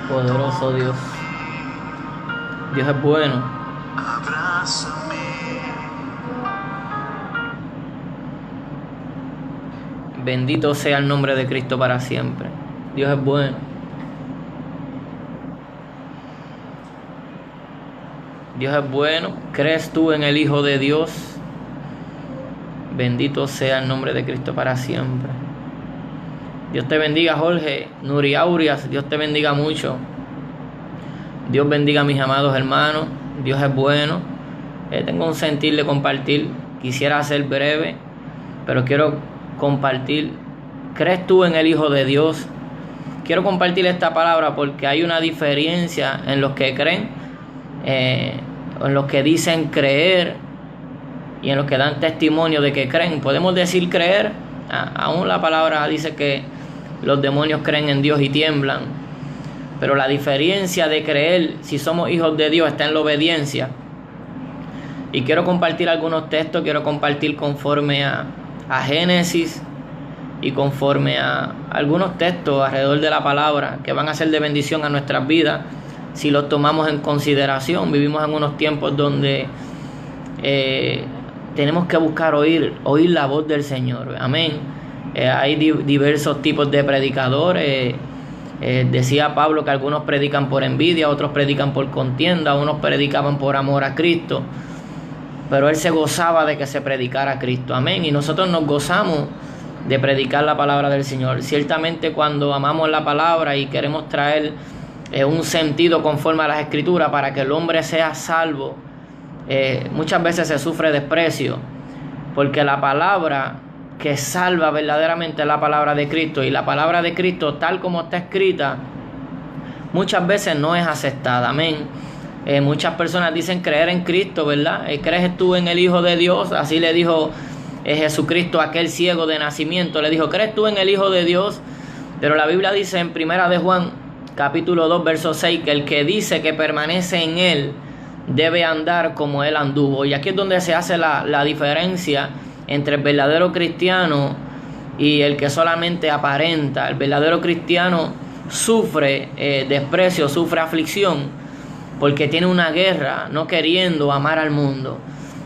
Poderoso Dios. Dios es bueno. Bendito sea el nombre de Cristo para siempre. Dios es bueno. Dios es bueno. ¿Crees tú en el Hijo de Dios? Bendito sea el nombre de Cristo para siempre. Dios te bendiga, Jorge. Nuriaurias, Dios te bendiga mucho. Dios bendiga a mis amados hermanos. Dios es bueno. Tengo un sentir de compartir. Quisiera ser breve, pero quiero compartir. ¿Crees tú en el Hijo de Dios? Quiero compartir esta palabra porque hay una diferencia en los que creen, en los que dicen creer y en los que dan testimonio de que creen. Podemos decir creer. Aún la palabra dice que los demonios creen en Dios y tiemblan. Pero la diferencia de creer, si somos hijos de Dios, está en la obediencia. Y quiero compartir algunos textos, quiero compartir conforme a Génesis y conforme a algunos textos alrededor de la palabra que van a ser de bendición a nuestras vidas si los tomamos en consideración. Vivimos en unos tiempos donde tenemos que buscar oír la voz del Señor. Amén. Hay diversos tipos de predicadores. Decía Pablo que algunos predican por envidia, otros predican por contienda, unos predicaban por amor a Cristo, pero él se gozaba de que se predicara a Cristo. Amén. Y nosotros nos gozamos de predicar la palabra del Señor. Ciertamente cuando amamos la palabra y queremos traer un sentido conforme a las Escrituras para que el hombre sea salvo, muchas veces se sufre desprecio, porque la palabra que salva verdaderamente es la palabra de Cristo, y la palabra de Cristo tal como está escrita muchas veces no es aceptada. Amén. Muchas personas dicen creer en Cristo, ¿verdad? ¿Crees tú en el Hijo de Dios? Así le dijo Jesucristo a aquel ciego de nacimiento. Le dijo, ¿crees tú en el Hijo de Dios? Pero la Biblia dice en Primera de Juan, capítulo 2, verso 6, que el que dice que permanece en Él debe andar como Él anduvo. Y aquí es donde se hace la diferencia entre el verdadero cristiano y el que solamente aparenta. El verdadero cristiano sufre desprecio, sufre aflicción, porque tiene una guerra, no queriendo amar al mundo,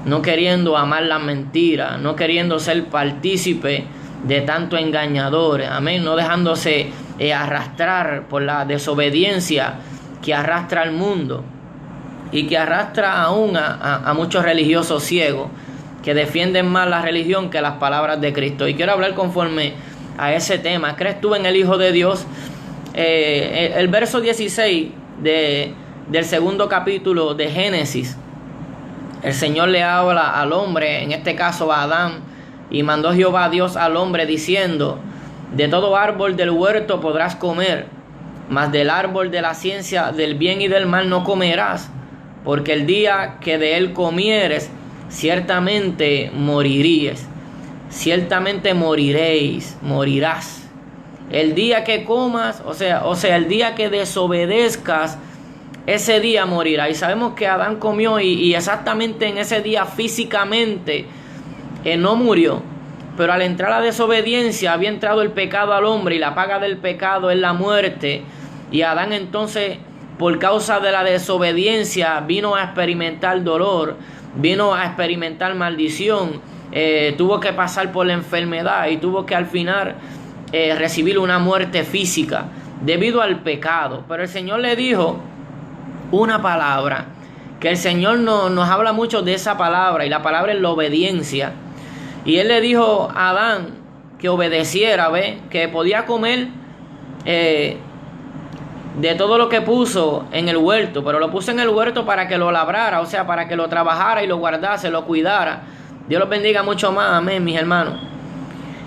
no queriendo amar la mentira, no queriendo ser partícipe de tanto engañador. Amén. No dejándose arrastrar por la desobediencia que arrastra al mundo y que arrastra aún a muchos religiosos ciegos que defienden más la religión que las palabras de Cristo. Y quiero hablar conforme a ese tema. ¿Crees tú en el Hijo de Dios? El verso 16 del segundo capítulo de Génesis, el Señor le habla al hombre, en este caso a Adán, y mandó Jehová Dios al hombre diciendo, de todo árbol del huerto podrás comer, mas del árbol de la ciencia del bien y del mal no comerás, porque el día que de él comieres, ciertamente morirías. Ciertamente morirás. El día que comas, o sea, el día que desobedezcas, ese día morirá. Y sabemos que Adán comió y exactamente en ese día físicamente no murió. Pero al entrar la desobediencia había entrado el pecado al hombre, y la paga del pecado es la muerte. Y Adán entonces, por causa de la desobediencia, vino a experimentar dolor, vino a experimentar maldición, tuvo que pasar por la enfermedad y tuvo que al final recibir una muerte física debido al pecado. Pero el Señor le dijo una palabra, que el Señor nos habla mucho de esa palabra, y la palabra es la obediencia. Y Él le dijo a Adán que obedeciera, que podía comer de todo lo que puso en el huerto, pero lo puso en el huerto para que lo labrara, o sea, para que lo trabajara y lo guardase, lo cuidara. Dios los bendiga mucho más, amén, mis hermanos.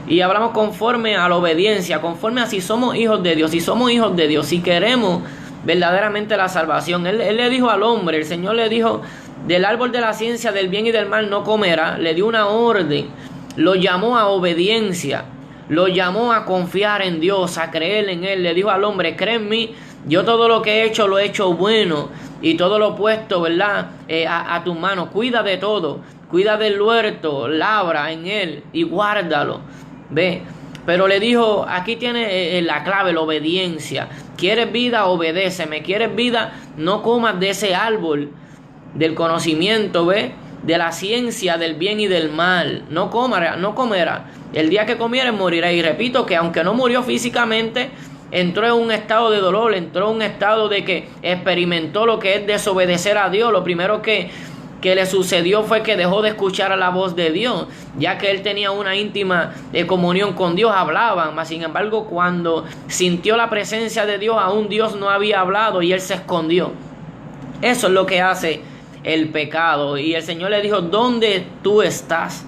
Y hablamos conforme a la obediencia, conforme a si somos hijos de Dios, si queremos verdaderamente la salvación. Él le dijo al hombre, el Señor le dijo, del árbol de la ciencia del bien y del mal no comerá. Le dio una orden, lo llamó a obediencia, lo llamó a confiar en Dios, a creer en Él. Le dijo al hombre, cree en mí, yo todo lo que he hecho lo he hecho bueno, y todo lo he puesto, ¿verdad?, a tus manos. Cuida de todo, cuida del huerto, labra en él y guárdalo. Ve, pero le dijo, aquí tiene la clave, la obediencia. ¿Quieres vida? Obedéceme. ¿Quieres vida? No comas de ese árbol del conocimiento, ¿ve? De la ciencia del bien y del mal. No comerá. El día que comieres morirá. Y repito que aunque no murió físicamente, entró en un estado de dolor, entró en un estado de que experimentó lo que es desobedecer a Dios. Lo primero que le sucedió fue que dejó de escuchar a la voz de Dios, ya que él tenía una íntima comunión con Dios, hablaban, mas sin embargo cuando sintió la presencia de Dios, aún Dios no había hablado y él se escondió. Eso es lo que hace el pecado. Y el Señor le dijo: ¿dónde tú estás?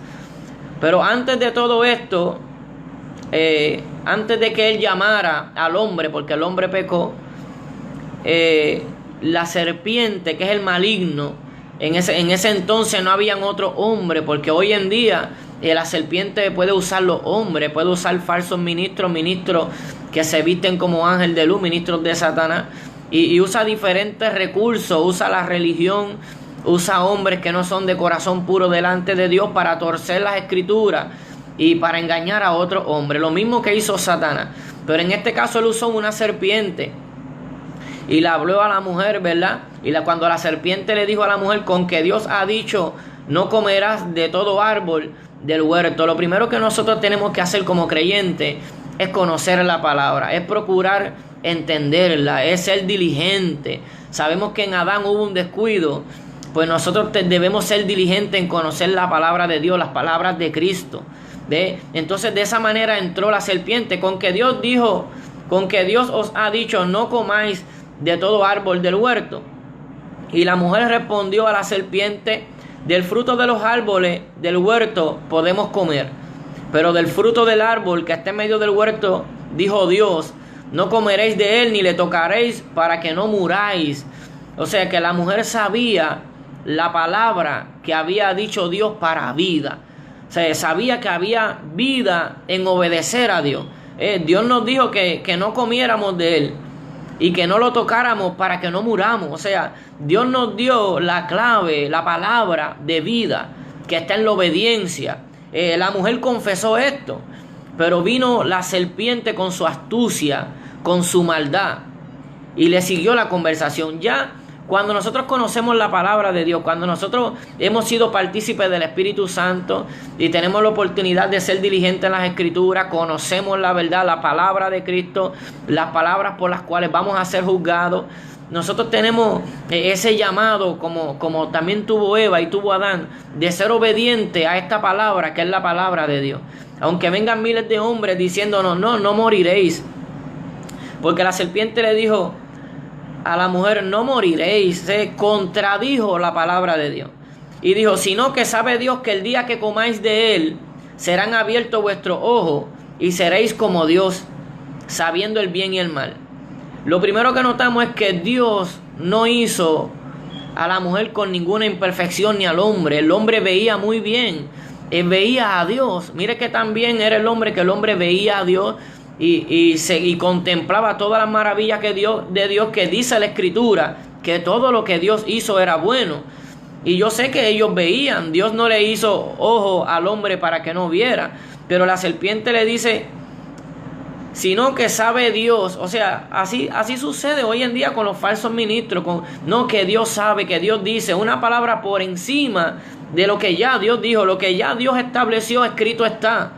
Pero antes de todo esto, antes de que él llamara al hombre, porque el hombre pecó, la serpiente, que es el maligno, en ese entonces no habían otro hombre, porque hoy en día la serpiente puede usar los hombres, puede usar falsos ministros que se visten como ángel de luz, ministros de Satanás, y usa diferentes recursos, usa la religión, usa hombres que no son de corazón puro delante de Dios para torcer las escrituras y para engañar a otros hombres, lo mismo que hizo Satanás. Pero en este caso él usó una serpiente y le habló a la mujer, ¿verdad? Y cuando la serpiente le dijo a la mujer: con que Dios ha dicho, no comerás de todo árbol del huerto. Lo primero que nosotros tenemos que hacer como creyentes es conocer la palabra, es procurar entenderla, es ser diligente. Sabemos que en Adán hubo un descuido, pues nosotros debemos ser diligentes en conocer la palabra de Dios, las palabras de Cristo. Entonces de esa manera entró la serpiente: con que Dios dijo, con que Dios os ha dicho, no comáis de todo árbol del huerto. Y la mujer respondió a la serpiente: del fruto de los árboles del huerto podemos comer, pero del fruto del árbol que está en medio del huerto, dijo Dios, no comeréis de él ni le tocaréis para que no muráis. O sea que la mujer sabía la palabra que había dicho Dios para vida. O sea, sabía que había vida en obedecer a Dios. Dios nos dijo que no comiéramos de él y que no lo tocáramos para que no muramos. O sea, Dios nos dio la clave, la palabra de vida que está en la obediencia. La mujer confesó esto, pero vino la serpiente con su astucia, con su maldad, y le siguió la conversación. Ya cuando nosotros conocemos la palabra de Dios, cuando nosotros hemos sido partícipes del Espíritu Santo y tenemos la oportunidad de ser diligentes en las Escrituras, conocemos la verdad, la palabra de Cristo, las palabras por las cuales vamos a ser juzgados, nosotros tenemos ese llamado, como también tuvo Eva y tuvo Adán, de ser obediente a esta palabra que es la palabra de Dios. Aunque vengan miles de hombres diciéndonos: no moriréis. Porque la serpiente le dijo a la mujer: no moriréis. Se contradijo la palabra de Dios y dijo: sino que sabe Dios que el día que comáis de él serán abiertos vuestros ojos y seréis como Dios, sabiendo el bien y el mal. Lo primero que notamos es que Dios no hizo a la mujer con ninguna imperfección ni al hombre. El hombre veía muy bien, él veía a Dios. Mire que también era el hombre, que el hombre veía a Dios y contemplaba todas las maravillas de Dios, que dice la Escritura, que todo lo que Dios hizo era bueno. Y yo sé que ellos veían. Dios no le hizo ojo al hombre para que no viera, pero la serpiente le dice: sino que sabe Dios. O sea, así sucede hoy en día con los falsos ministros, que Dios sabe, que Dios dice una palabra por encima de lo que ya Dios dijo, lo que ya Dios estableció, escrito está.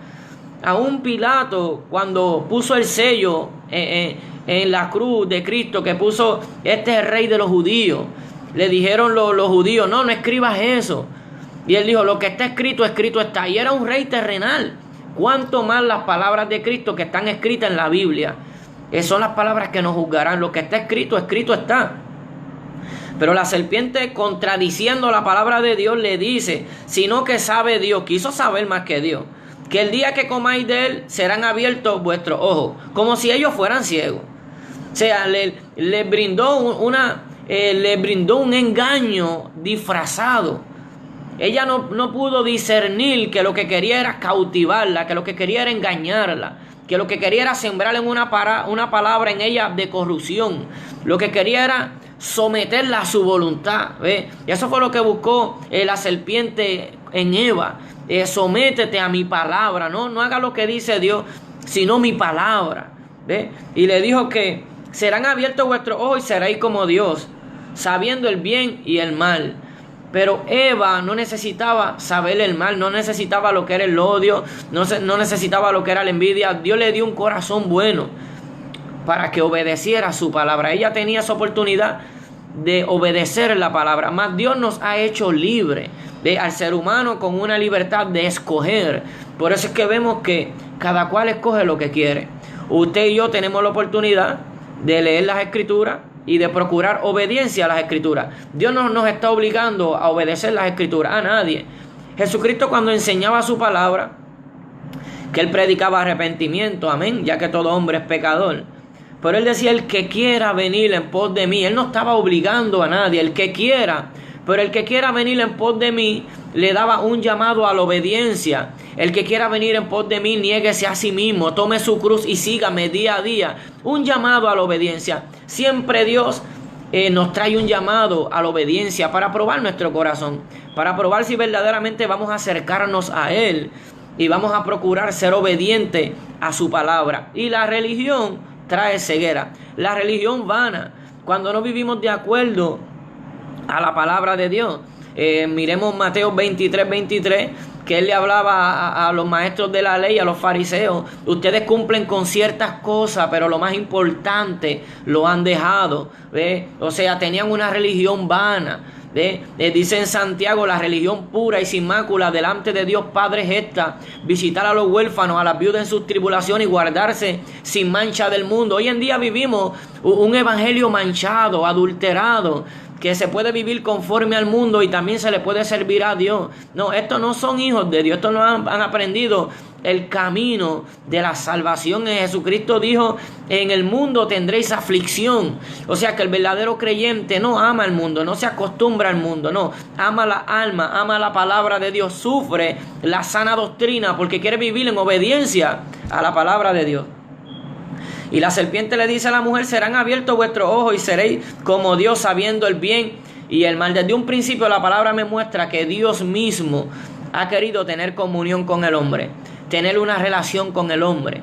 Aún Pilato, cuando puso el sello en la cruz de Cristo, que puso: este es el rey de los judíos, le dijeron los judíos: no escribas eso. Y él dijo: lo que está escrito, escrito está. Y era un rey terrenal. Cuánto más las palabras de Cristo que están escritas en la Biblia, son las palabras que nos juzgarán. Lo que está escrito, escrito está. Pero la serpiente, contradiciendo la palabra de Dios, le dice: sino que sabe Dios, quiso saber más que Dios, que el día que comáis de él serán abiertos vuestros ojos, como si ellos fueran ciegos. O sea, le brindó un engaño disfrazado. Ella no pudo discernir que lo que quería era cautivarla, que lo que quería era engañarla, que lo que quería era sembrarle una palabra en ella de corrupción. Lo que quería era someterla a su voluntad. ¿Ve? Y eso fue lo que buscó la serpiente en Eva. Sométete a mi palabra, no haga lo que dice Dios, sino mi palabra. ¿Ve? Y le dijo que serán abiertos vuestros ojos y seréis como Dios, sabiendo el bien y el mal. Pero Eva no necesitaba saber el mal, no necesitaba lo que era el odio, no necesitaba lo que era la envidia. Dios le dio un corazón bueno para que obedeciera su palabra. Ella tenía esa oportunidad de obedecer la palabra. Más Dios nos ha hecho libre al ser humano con una libertad de escoger. Por eso es que vemos que cada cual escoge lo que quiere. Usted y yo tenemos la oportunidad de leer las Escrituras y de procurar obediencia a las Escrituras. Dios no nos está obligando a obedecer las Escrituras a nadie. Jesucristo, cuando enseñaba su palabra, que Él predicaba arrepentimiento, amén, ya que todo hombre es pecador. Pero Él decía, el que quiera venir en pos de mí. Él no estaba obligando a nadie, el que quiera. Pero el que quiera venir en pos de mí, le daba un llamado a la obediencia. El que quiera venir en pos de mí, niéguese a sí mismo, tome su cruz y sígame día a día. Un llamado a la obediencia. Siempre Dios nos trae un llamado a la obediencia para probar nuestro corazón, para probar si verdaderamente vamos a acercarnos a Él y vamos a procurar ser obedientes a su palabra. Y la religión trae ceguera. La religión vana, cuando no vivimos de acuerdo a la palabra de Dios. Miremos Mateo 23, que Él le hablaba a los maestros de la ley, a los fariseos. Ustedes cumplen con ciertas cosas, pero lo más importante lo han dejado. ¿Ve? O sea, tenían una religión vana. Dice en Santiago, la religión pura y sin mácula delante de Dios Padre es esta: visitar a los huérfanos, a las viudas en sus tribulaciones y guardarse sin mancha del mundo. Hoy en día vivimos un evangelio manchado, adulterado, que se puede vivir conforme al mundo y también se le puede servir a Dios. No, estos no son hijos de Dios, estos no han aprendido el camino de la salvación. Jesucristo dijo, en el mundo tendréis aflicción. O sea que el verdadero creyente no ama al mundo, no se acostumbra al mundo, no, ama la alma, ama la palabra de Dios, sufre la sana doctrina porque quiere vivir en obediencia a la palabra de Dios. Y la serpiente le dice a la mujer, serán abiertos vuestros ojos y seréis como Dios, sabiendo el bien y el mal. Desde un principio la palabra me muestra que Dios mismo ha querido tener comunión con el hombre, tener una relación con el hombre.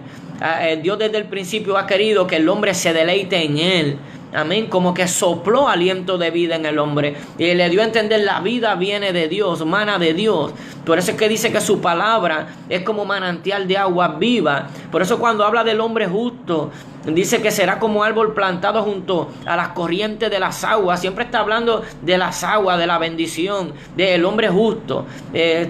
Dios desde el principio ha querido que el hombre se deleite en Él. Amén, como que sopló aliento de vida en el hombre y le dio a entender la vida viene de Dios, mana de Dios. Por eso es que dice que su palabra es como manantial de agua viva. Por eso cuando habla del hombre justo, dice que será como árbol plantado junto a las corrientes de las aguas. Siempre está hablando de las aguas, de la bendición, del hombre justo.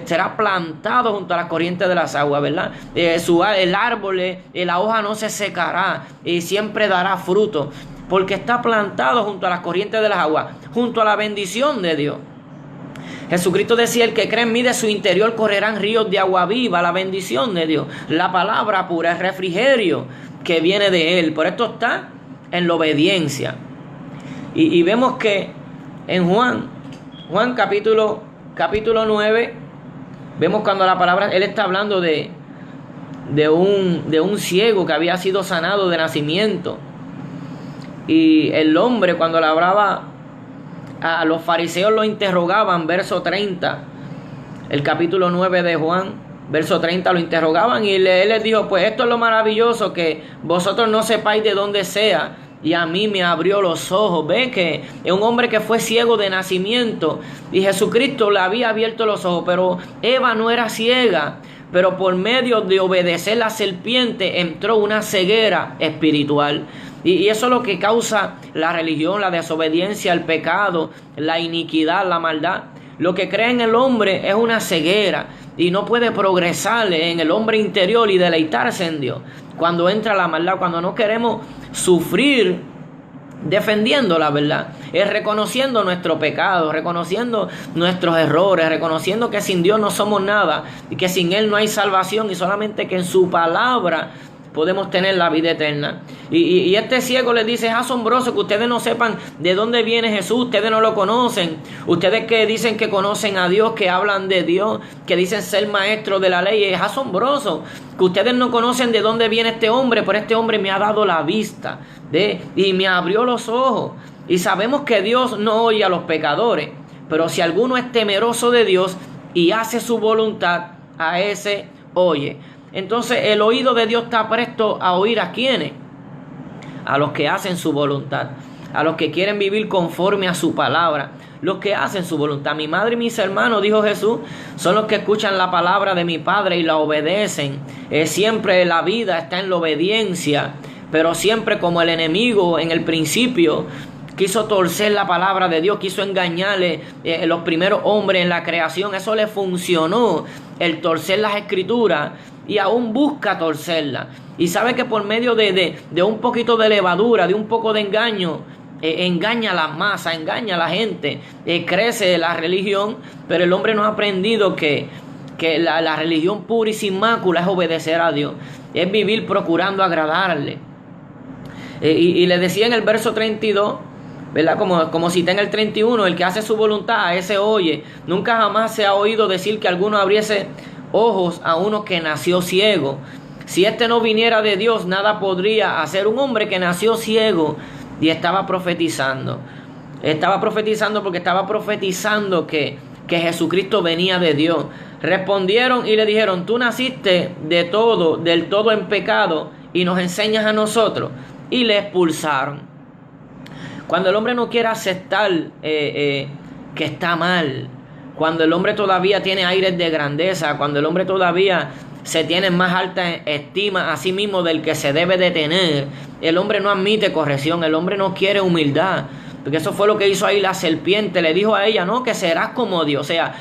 Será plantado junto a las corrientes de las aguas, ¿verdad? El árbol, la hoja no se secará y siempre dará fruto, porque está plantado junto a las corrientes de las aguas, junto a la bendición de Dios. Jesucristo decía, el que cree en mí, de su interior correrán ríos de agua viva, la bendición de Dios. La palabra pura, el refrigerio que viene de Él. Por esto está en la obediencia. Y vemos que en Juan capítulo 9, vemos cuando la palabra, Él está hablando de un ciego que había sido sanado de nacimiento. Y el hombre, cuando le hablaba a los fariseos, lo interrogaban, verso 30, el capítulo 9 de Juan, verso 30, lo interrogaban y él les dijo, pues esto es lo maravilloso, que vosotros no sepáis de dónde sea, y a mí me abrió los ojos. Ve que es un hombre que fue ciego de nacimiento y Jesucristo le había abierto los ojos, pero Eva no era ciega, pero por medio de obedecer la serpiente entró una ceguera espiritual. Y eso es lo que causa la religión, la desobediencia, el pecado, la iniquidad, la maldad. Lo que crea en el hombre es una ceguera y no puede progresar en el hombre interior y deleitarse en Dios. Cuando entra la maldad, cuando no queremos sufrir defendiendo la verdad, es reconociendo nuestro pecado, reconociendo nuestros errores, reconociendo que sin Dios no somos nada y que sin Él no hay salvación y solamente que en su palabra podemos tener la vida eterna. Y este ciego les dice, es asombroso que ustedes no sepan de dónde viene Jesús, ustedes no lo conocen, ustedes que dicen que conocen a Dios, que hablan de Dios, que dicen ser maestros de la ley, es asombroso que ustedes no conocen de dónde viene este hombre, pero este hombre me ha dado la vista y me abrió los ojos. Y sabemos que Dios no oye a los pecadores, pero si alguno es temeroso de Dios y hace su voluntad, a ese oye. Entonces el oído de Dios está presto a oír a quienes, a los que hacen su voluntad, a los que quieren vivir conforme a su palabra, los que hacen su voluntad. Mi madre y mis hermanos, dijo Jesús, son los que escuchan la palabra de mi Padre y la obedecen. Siempre la vida está en la obediencia, pero siempre como el enemigo en el principio quiso torcer la palabra de Dios, quiso engañarle los primeros hombres en la creación. Eso le funcionó, el torcer las escrituras, y aún busca torcerlas. Y sabe que por medio de un poquito de levadura, de un poco de engaño, engaña a la masa, engaña a la gente, crece la religión, pero el hombre no ha aprendido que la religión pura y sin mácula es obedecer a Dios, es vivir procurando agradarle. Y le decía en el verso 32, ¿verdad? Como cita en el 31, el que hace su voluntad, a ese oye. Nunca jamás se ha oído decir que alguno abriese ojos a uno que nació ciego. Si este no viniera de Dios, nada podría hacer. Un hombre que nació ciego y estaba profetizando. Estaba profetizando porque estaba profetizando que Jesucristo venía de Dios. Respondieron y le dijeron: tú naciste del todo en pecado y nos enseñas a nosotros. Y le expulsaron. Cuando el hombre no quiere aceptar que está mal, cuando el hombre todavía tiene aires de grandeza, cuando el hombre todavía se tiene más alta estima a sí mismo del que se debe de tener, el hombre no admite corrección, el hombre no quiere humildad. Porque eso fue lo que hizo ahí la serpiente. Le dijo a ella, no, que serás como Dios. O sea,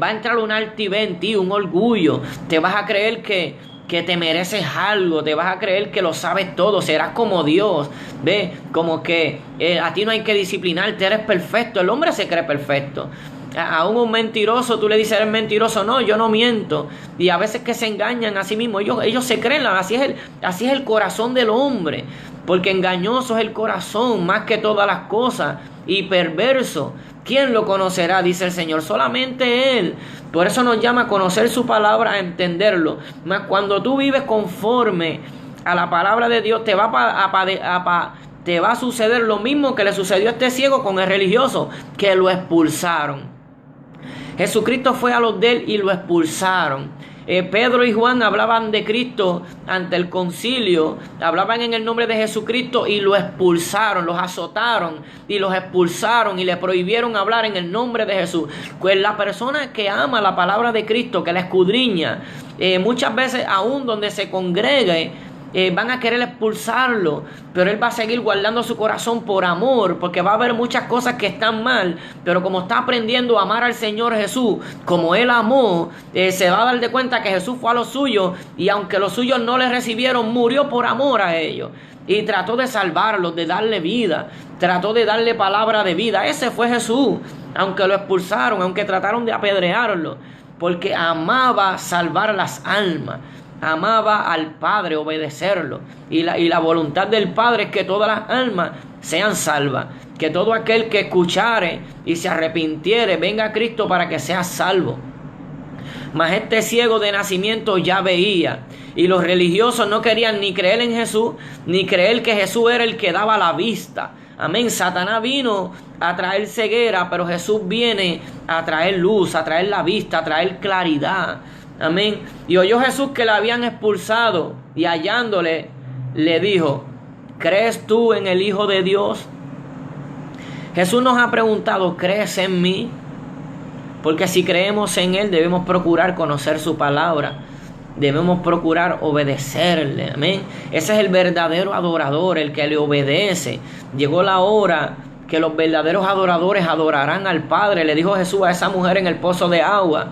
va a entrar una altivez en ti, un orgullo. Te vas a creer que te mereces algo, te vas a creer que lo sabes todo, serás como Dios, ¿ves? Como que a ti no hay que disciplinarte, eres perfecto. El hombre se cree perfecto. A un mentiroso tú le dices: eres mentiroso. No, yo no miento. Y a veces que se engañan a sí mismos, ellos se creen. Así es el corazón del hombre, porque engañoso es el corazón más que todas las cosas, y perverso. ¿Quién lo conocerá? Dice el Señor. Solamente Él. Por eso nos llama a conocer su palabra, a entenderlo. Mas cuando tú vives conforme a la palabra de Dios, te va a suceder lo mismo que le sucedió a este ciego con el religioso, que lo expulsaron. Jesucristo fue a los de él y lo expulsaron. Pedro y Juan hablaban de Cristo ante el concilio, hablaban en el nombre de Jesucristo y lo expulsaron, los azotaron y los expulsaron y le prohibieron hablar en el nombre de Jesús. Pues la persona que ama la palabra de Cristo, que la escudriña, muchas veces aún donde se congregue, van a querer expulsarlo, pero él va a seguir guardando su corazón por amor, porque va a haber muchas cosas que están mal, pero como está aprendiendo a amar al Señor Jesús como él amó, se va a dar de cuenta que Jesús fue a los suyos, y aunque los suyos no le recibieron, murió por amor a ellos, y trató de salvarlos, de darle vida, trató de darle palabra de vida. Ese fue Jesús, aunque lo expulsaron, aunque trataron de apedrearlo, porque amaba salvar las almas. Amaba al Padre, obedecerlo. Y la voluntad del Padre es que todas las almas sean salvas. Que todo aquel que escuchare y se arrepintiere venga a Cristo para que sea salvo. Mas este ciego de nacimiento ya veía. Y los religiosos no querían ni creer en Jesús, ni creer que Jesús era el que daba la vista. Amén. Satanás vino a traer ceguera, pero Jesús viene a traer luz, a traer la vista, a traer claridad. Amén. Y oyó Jesús que la habían expulsado, y hallándole le dijo: ¿crees tú en el Hijo de Dios? Jesús nos ha preguntado: ¿crees en mí? Porque si creemos en Él, debemos procurar conocer su palabra, debemos procurar obedecerle. Amén. Ese es el verdadero adorador, el que le obedece. Llegó la hora que los verdaderos adoradores adorarán al Padre. Le dijo Jesús a esa mujer en el pozo de agua: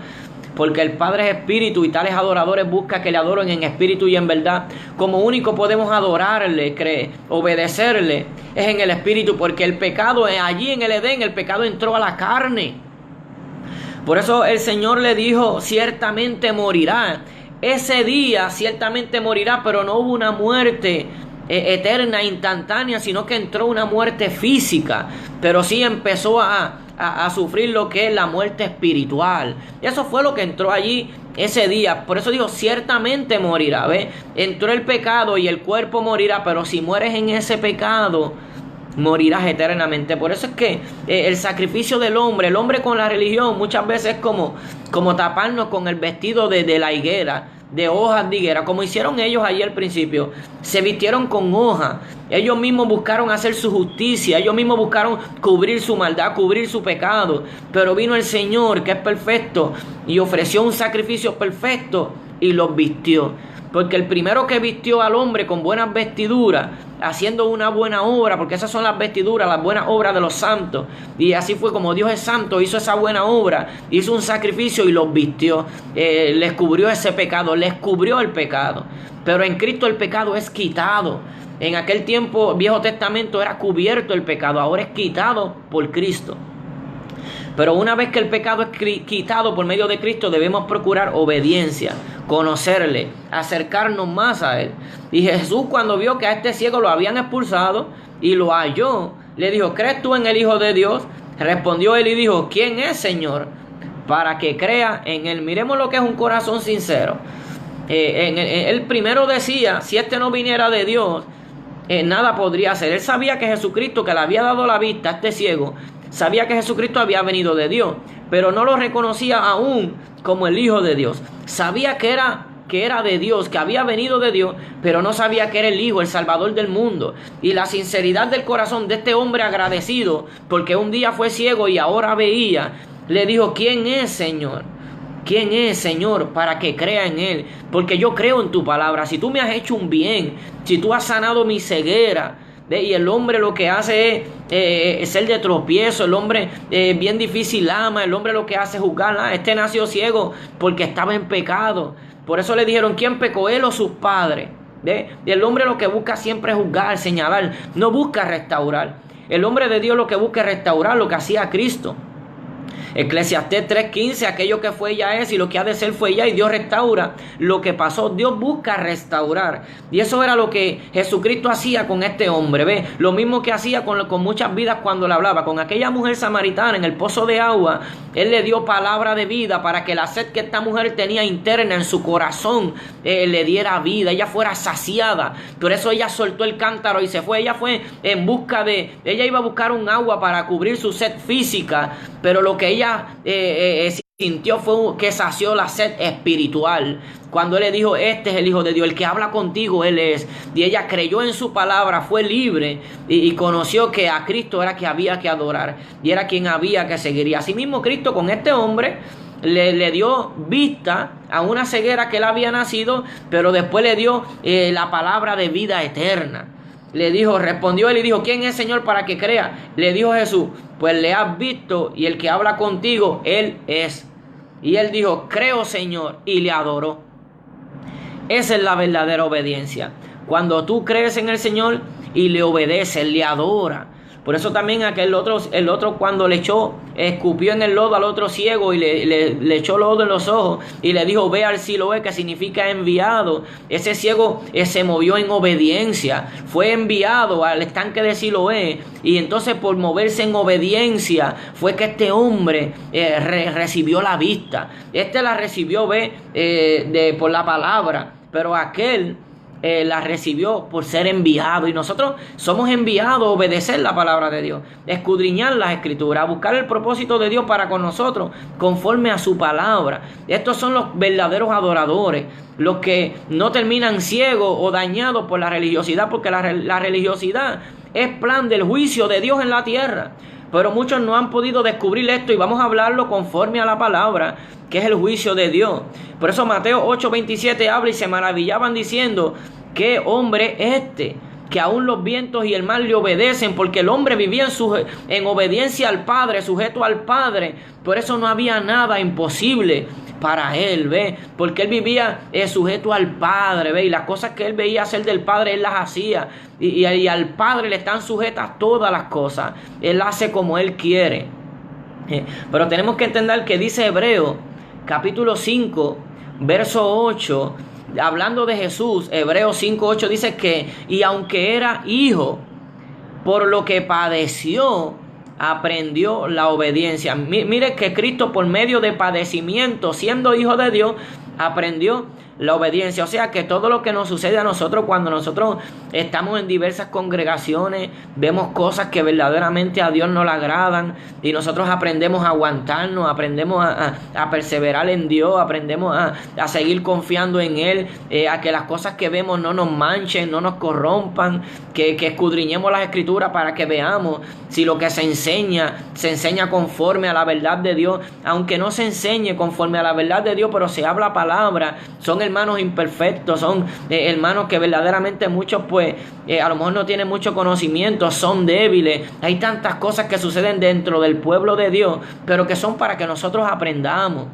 porque el Padre es espíritu, y tales adoradores buscan que le adoren en espíritu y en verdad. Como único podemos adorarle, obedecerle, es en el espíritu, porque el pecado, allí en el Edén, el pecado entró a la carne. Por eso el Señor le dijo: ciertamente morirá. Ese día ciertamente morirá, pero no hubo una muerte eterna, instantánea, sino que entró una muerte física, pero sí empezó a sufrir lo que es la muerte espiritual. Eso fue lo que entró allí ese día. Por eso digo, ciertamente morirá. ¿Ves? Entró el pecado y el cuerpo morirá, pero si mueres en ese pecado, morirás eternamente. Por eso es que el sacrificio del hombre, el hombre con la religión, muchas veces es como taparnos con el vestido de la higuera. de hojas de higuera, como hicieron ellos allí al principio. Se vistieron con hojas. Ellos mismos buscaron hacer su justicia. Ellos mismos buscaron cubrir su maldad, cubrir su pecado. Pero vino el Señor, que es perfecto, y ofreció un sacrificio perfecto y los vistió. Porque el primero que vistió al hombre con buenas vestiduras, haciendo una buena obra, porque esas son las vestiduras, las buenas obras de los santos. Y así fue como Dios es santo, hizo esa buena obra, hizo un sacrificio y los vistió. Les cubrió ese pecado, les cubrió el pecado. Pero en Cristo el pecado es quitado. En aquel tiempo, Viejo Testamento, era cubierto el pecado, ahora es quitado por Cristo. Pero una vez que el pecado es quitado por medio de Cristo, debemos procurar obediencia, conocerle, acercarnos más a Él. Y Jesús, cuando vio que a este ciego lo habían expulsado y lo halló, le dijo: ¿crees tú en el Hijo de Dios? Respondió él y dijo: ¿quién es, Señor, para que crea en Él? Miremos lo que es un corazón sincero. Él primero decía: si este no viniera de Dios, nada podría hacer. Él sabía que Jesucristo, que le había dado la vista a este ciego, sabía que Jesucristo había venido de Dios, pero no lo reconocía aún como el Hijo de Dios. Sabía que era de Dios, que había venido de Dios, pero no sabía que era el Hijo, el Salvador del mundo. Y la sinceridad del corazón de este hombre agradecido, porque un día fue ciego y ahora veía, le dijo: ¿quién es, Señor? ¿Quién es, Señor, para que crea en Él? Porque yo creo en tu palabra. Si tú me has hecho un bien, si tú has sanado mi ceguera, y el hombre lo que hace es ser de tropiezo. El hombre bien difícil ama. El hombre lo que hace es juzgar. Este nació ciego porque estaba en pecado. Por eso le dijeron: ¿quién pecó, él o sus padres? Y el hombre lo que busca siempre es juzgar, señalar. No busca restaurar. El hombre de Dios lo que busca es restaurar lo que hacía Cristo. Eclesiastés 3:15: aquello que fue ya es, y lo que ha de ser fue ya, y Dios restaura lo que pasó. Dios busca restaurar, y eso era lo que Jesucristo hacía con este hombre. Ve, lo mismo que hacía con muchas vidas cuando le hablaba. Con aquella mujer samaritana en el pozo de agua, Él le dio palabra de vida para que la sed que esta mujer tenía interna en su corazón le diera vida, ella fuera saciada. Por eso ella soltó el cántaro y se fue. Ella fue en busca ella iba a buscar un agua para cubrir su sed física, pero lo que ella sintió fue que sació la sed espiritual. Cuando Él le dijo: este es el Hijo de Dios, el que habla contigo, Él es. Y ella creyó en su palabra, fue libre y conoció que a Cristo era que había que adorar y era quien había que seguir. Y asimismo Cristo con este hombre le dio vista a una ceguera que él había nacido, pero después le dio la palabra de vida eterna. Le dijo, respondió él y dijo: ¿quién es, Señor, para que crea? Le dijo Jesús: pues le has visto, y el que habla contigo, Él es. Y él dijo: creo, Señor, y le adoró. Esa es la verdadera obediencia. Cuando tú crees en el Señor y le obedeces, le adora. Por eso también el otro cuando le escupió en el lodo al otro ciego y le echó lodo en los ojos y le dijo: ve al Siloé, que significa enviado. Ese ciego se movió en obediencia, fue enviado al estanque de Siloé, y entonces por moverse en obediencia fue que este hombre recibió la vista. Este la recibió por la palabra, pero aquel la recibió por ser enviado. Y nosotros somos enviados a obedecer la palabra de Dios, escudriñar las escrituras, a buscar el propósito de Dios para con nosotros conforme a su palabra. Estos son los verdaderos adoradores, los que no terminan ciegos o dañados por la religiosidad, porque la religiosidad es plan del juicio de Dios en la tierra. Pero muchos no han podido descubrir esto, y vamos a hablarlo conforme a la palabra, que es el juicio de Dios. Por eso Mateo 8:27 habla: y se maravillaban diciendo: ¿qué hombre este, que aún los vientos y el mar le obedecen? Porque el hombre vivía en obediencia al Padre, sujeto al Padre. Por eso no había nada imposible para él, porque él vivía sujeto al Padre, y las cosas que él veía hacer del Padre, él las hacía, y al Padre le están sujetas todas las cosas. Él hace como él quiere. Pero tenemos que entender que dice Hebreos capítulo 5 verso 8, hablando de Jesús. Hebreos 5:8 dice que: y aunque era hijo, por lo que padeció, aprendió la obediencia. Mire que Cristo, por medio de padecimiento, siendo hijo de Dios, aprendió la obediencia. O sea que todo lo que nos sucede a nosotros cuando nosotros estamos en diversas congregaciones, vemos cosas que verdaderamente a Dios no le agradan y nosotros aprendemos a aguantarnos, aprendemos a perseverar en Dios, aprendemos a seguir confiando en Él, a que las cosas que vemos no nos manchen, no nos corrompan, que escudriñemos las Escrituras para que veamos si lo que se enseña conforme a la verdad de Dios, aunque no se enseñe conforme a la verdad de Dios, pero se habla palabra. Son hermanos imperfectos, son hermanos que verdaderamente muchos pues a lo mejor no tienen mucho conocimiento, son débiles. Hay tantas cosas que suceden dentro del pueblo de Dios, pero que son para que nosotros aprendamos.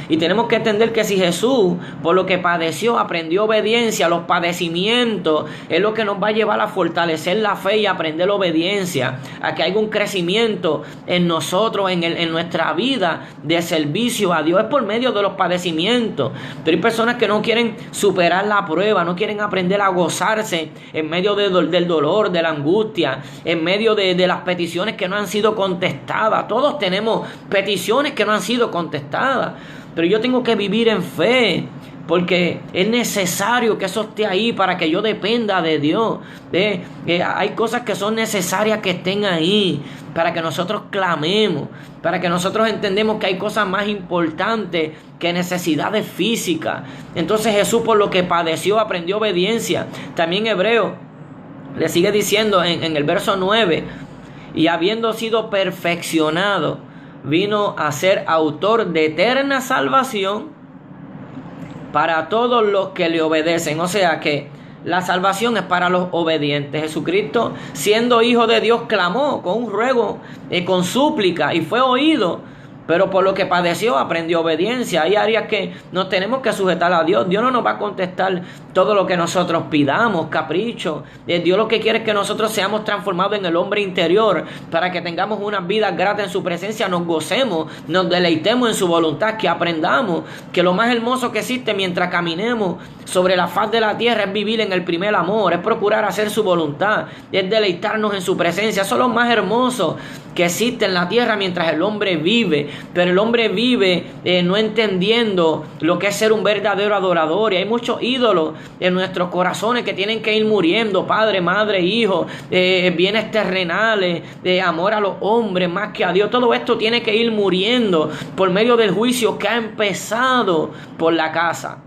Y tenemos que entender que si Jesús, por lo que padeció, aprendió obediencia, los padecimientos es lo que nos va a llevar a fortalecer la fe y aprender obediencia, a que haya un crecimiento en nosotros, en nuestra vida de servicio a Dios, es por medio de los padecimientos. Pero hay personas que no quieren superar la prueba, no quieren aprender a gozarse en medio del dolor, de la angustia, en medio de las peticiones que no han sido contestadas. Todos tenemos peticiones que no han sido contestadas. Pero yo tengo que vivir en fe, porque es necesario que eso esté ahí para que yo dependa de Dios. Hay cosas que son necesarias que estén ahí para que nosotros clamemos, para que nosotros entendemos que hay cosas más importantes que necesidades físicas. Entonces Jesús, por lo que padeció, aprendió obediencia. También Hebreo le sigue diciendo en el verso 9, y habiendo sido perfeccionado, vino a ser autor de eterna salvación para todos los que le obedecen. O sea que la salvación es para los obedientes. Jesucristo, siendo hijo de Dios, clamó con un ruego, con súplica, y fue oído. Pero por lo que padeció, aprendió obediencia. Hay áreas que nos tenemos que sujetar a Dios. Dios no nos va a contestar todo lo que nosotros pidamos, capricho. Dios lo que quiere es que nosotros seamos transformados en el hombre interior, para que tengamos unas vidas gratas en su presencia, nos gocemos, nos deleitemos en su voluntad, que aprendamos que lo más hermoso que existe mientras caminemos sobre la faz de la tierra es vivir en el primer amor, es procurar hacer su voluntad, es deleitarnos en su presencia. Eso es lo más hermoso que existe en la tierra mientras el hombre vive. Pero el hombre vive no entendiendo lo que es ser un verdadero adorador, y hay muchos ídolos en nuestros corazones que tienen que ir muriendo. Padre, madre, hijo, bienes terrenales, amor a los hombres más que a Dios. Todo esto tiene que ir muriendo por medio del juicio que ha empezado por la casa.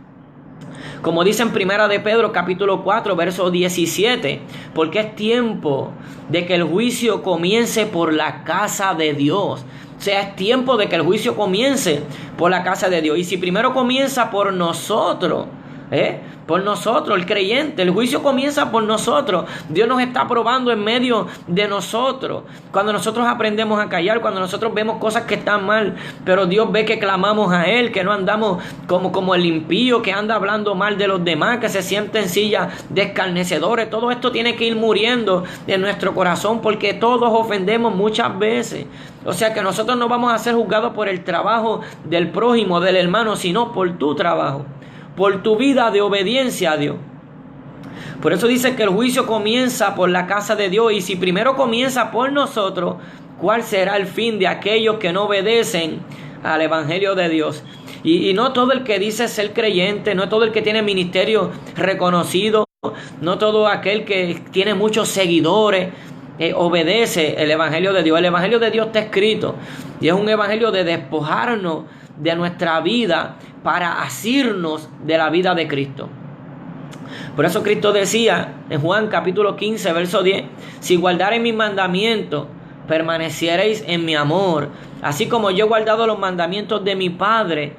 Como dice en Primera de Pedro capítulo 4 verso 17, porque es tiempo de que el juicio comience por la casa de Dios. O sea, es tiempo de que el juicio comience por la casa de Dios. Y si primero comienza por nosotros, por nosotros, el creyente, el juicio comienza por nosotros. Dios nos está probando en medio de nosotros. Cuando nosotros aprendemos a callar, cuando nosotros vemos cosas que están mal, pero Dios ve que clamamos a Él, que no andamos como el impío que anda hablando mal de los demás, que se siente en sillas de escarnecedores. Todo esto tiene que ir muriendo en nuestro corazón, porque todos ofendemos muchas veces. O sea que nosotros no vamos a ser juzgados por el trabajo del prójimo, del hermano, sino por tu trabajo, por tu vida de obediencia a Dios. Por eso dice que el juicio comienza por la casa de Dios. Y si primero comienza por nosotros, ¿cuál será el fin de aquellos que no obedecen al evangelio de Dios? Y no todo el que dice ser creyente, no todo el que tiene ministerio reconocido, no todo aquel que tiene muchos seguidores obedece el evangelio de Dios. El evangelio de Dios está escrito, y es un evangelio de despojarnos de nuestra vida para asirnos de la vida de Cristo. Por eso Cristo decía en Juan capítulo 15 verso 10, si guardareis mis mandamientos, permaneciereis en mi amor, así como yo he guardado los mandamientos de mi Padre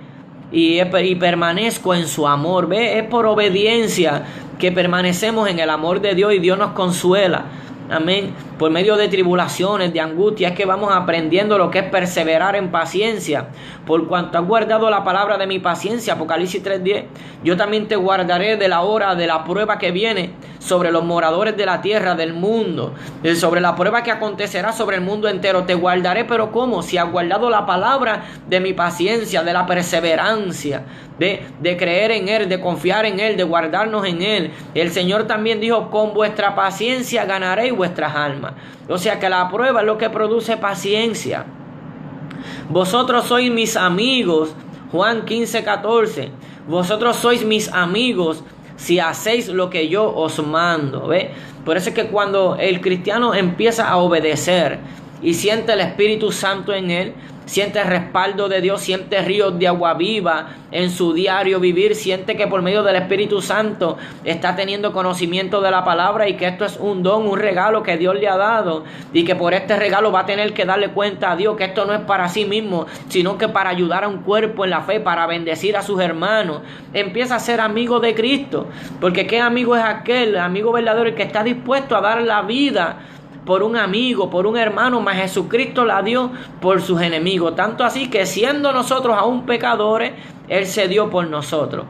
y permanezco en su amor. Es por obediencia que permanecemos en el amor de Dios, y Dios nos consuela. Amén. Por medio de tribulaciones, de angustia, es que vamos aprendiendo lo que es perseverar en paciencia. Por cuanto has guardado la palabra de mi paciencia, Apocalipsis 3:10, yo también te guardaré de la hora de la prueba que viene sobre los moradores de la tierra, del mundo, sobre la prueba que acontecerá sobre el mundo entero. Te guardaré, pero ¿cómo? Si has guardado la palabra de mi paciencia, de la perseverancia, de creer en Él, de confiar en Él, de guardarnos en Él. El Señor también dijo, con vuestra paciencia ganaréis vuestras almas. O sea que la prueba es lo que produce paciencia. Vosotros sois mis amigos, Juan 15:14, vosotros sois mis amigos si hacéis lo que yo os mando. ¿Ve? Por eso es que cuando el cristiano empieza a obedecer y siente el Espíritu Santo en él, siente el respaldo de Dios, siente ríos de agua viva en su diario vivir, siente que por medio del Espíritu Santo está teniendo conocimiento de la palabra y que esto es un don, un regalo que Dios le ha dado, y que por este regalo va a tener que darle cuenta a Dios que esto no es para sí mismo, sino que para ayudar a un cuerpo en la fe, para bendecir a sus hermanos. Empieza a ser amigo de Cristo, porque ¿qué amigo es aquel? Amigo verdadero, el que está dispuesto a dar la vida por un amigo, por un hermano, mas Jesucristo la dio por sus enemigos. Tanto así que siendo nosotros aún pecadores, Él se dio por nosotros.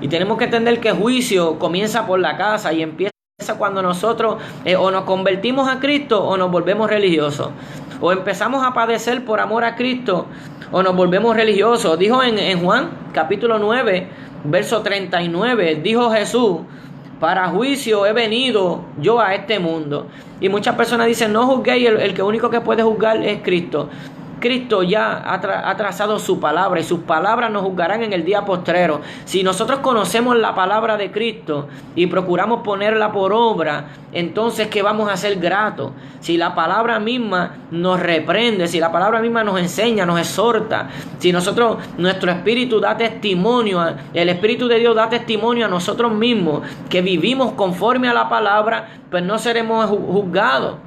Y tenemos que entender que el juicio comienza por la casa y empieza cuando nosotros o nos convertimos a Cristo o nos volvemos religiosos. O empezamos a padecer por amor a Cristo o nos volvemos religiosos. Dijo en Juan capítulo 9, verso 39, dijo Jesús: para juicio he venido yo a este mundo. Y muchas personas dicen: no juzguéis, el que único que puede juzgar es Cristo. Cristo ya ha trazado su palabra y sus palabras nos juzgarán en el día postrero. Si nosotros conocemos la palabra de Cristo y procuramos ponerla por obra, entonces ¿qué vamos a ser gratos? Si la palabra misma nos reprende, si la palabra misma nos enseña, nos exhorta, si nuestro espíritu da testimonio, el Espíritu de Dios da testimonio a nosotros mismos que vivimos conforme a la palabra, pues no seremos juzgados.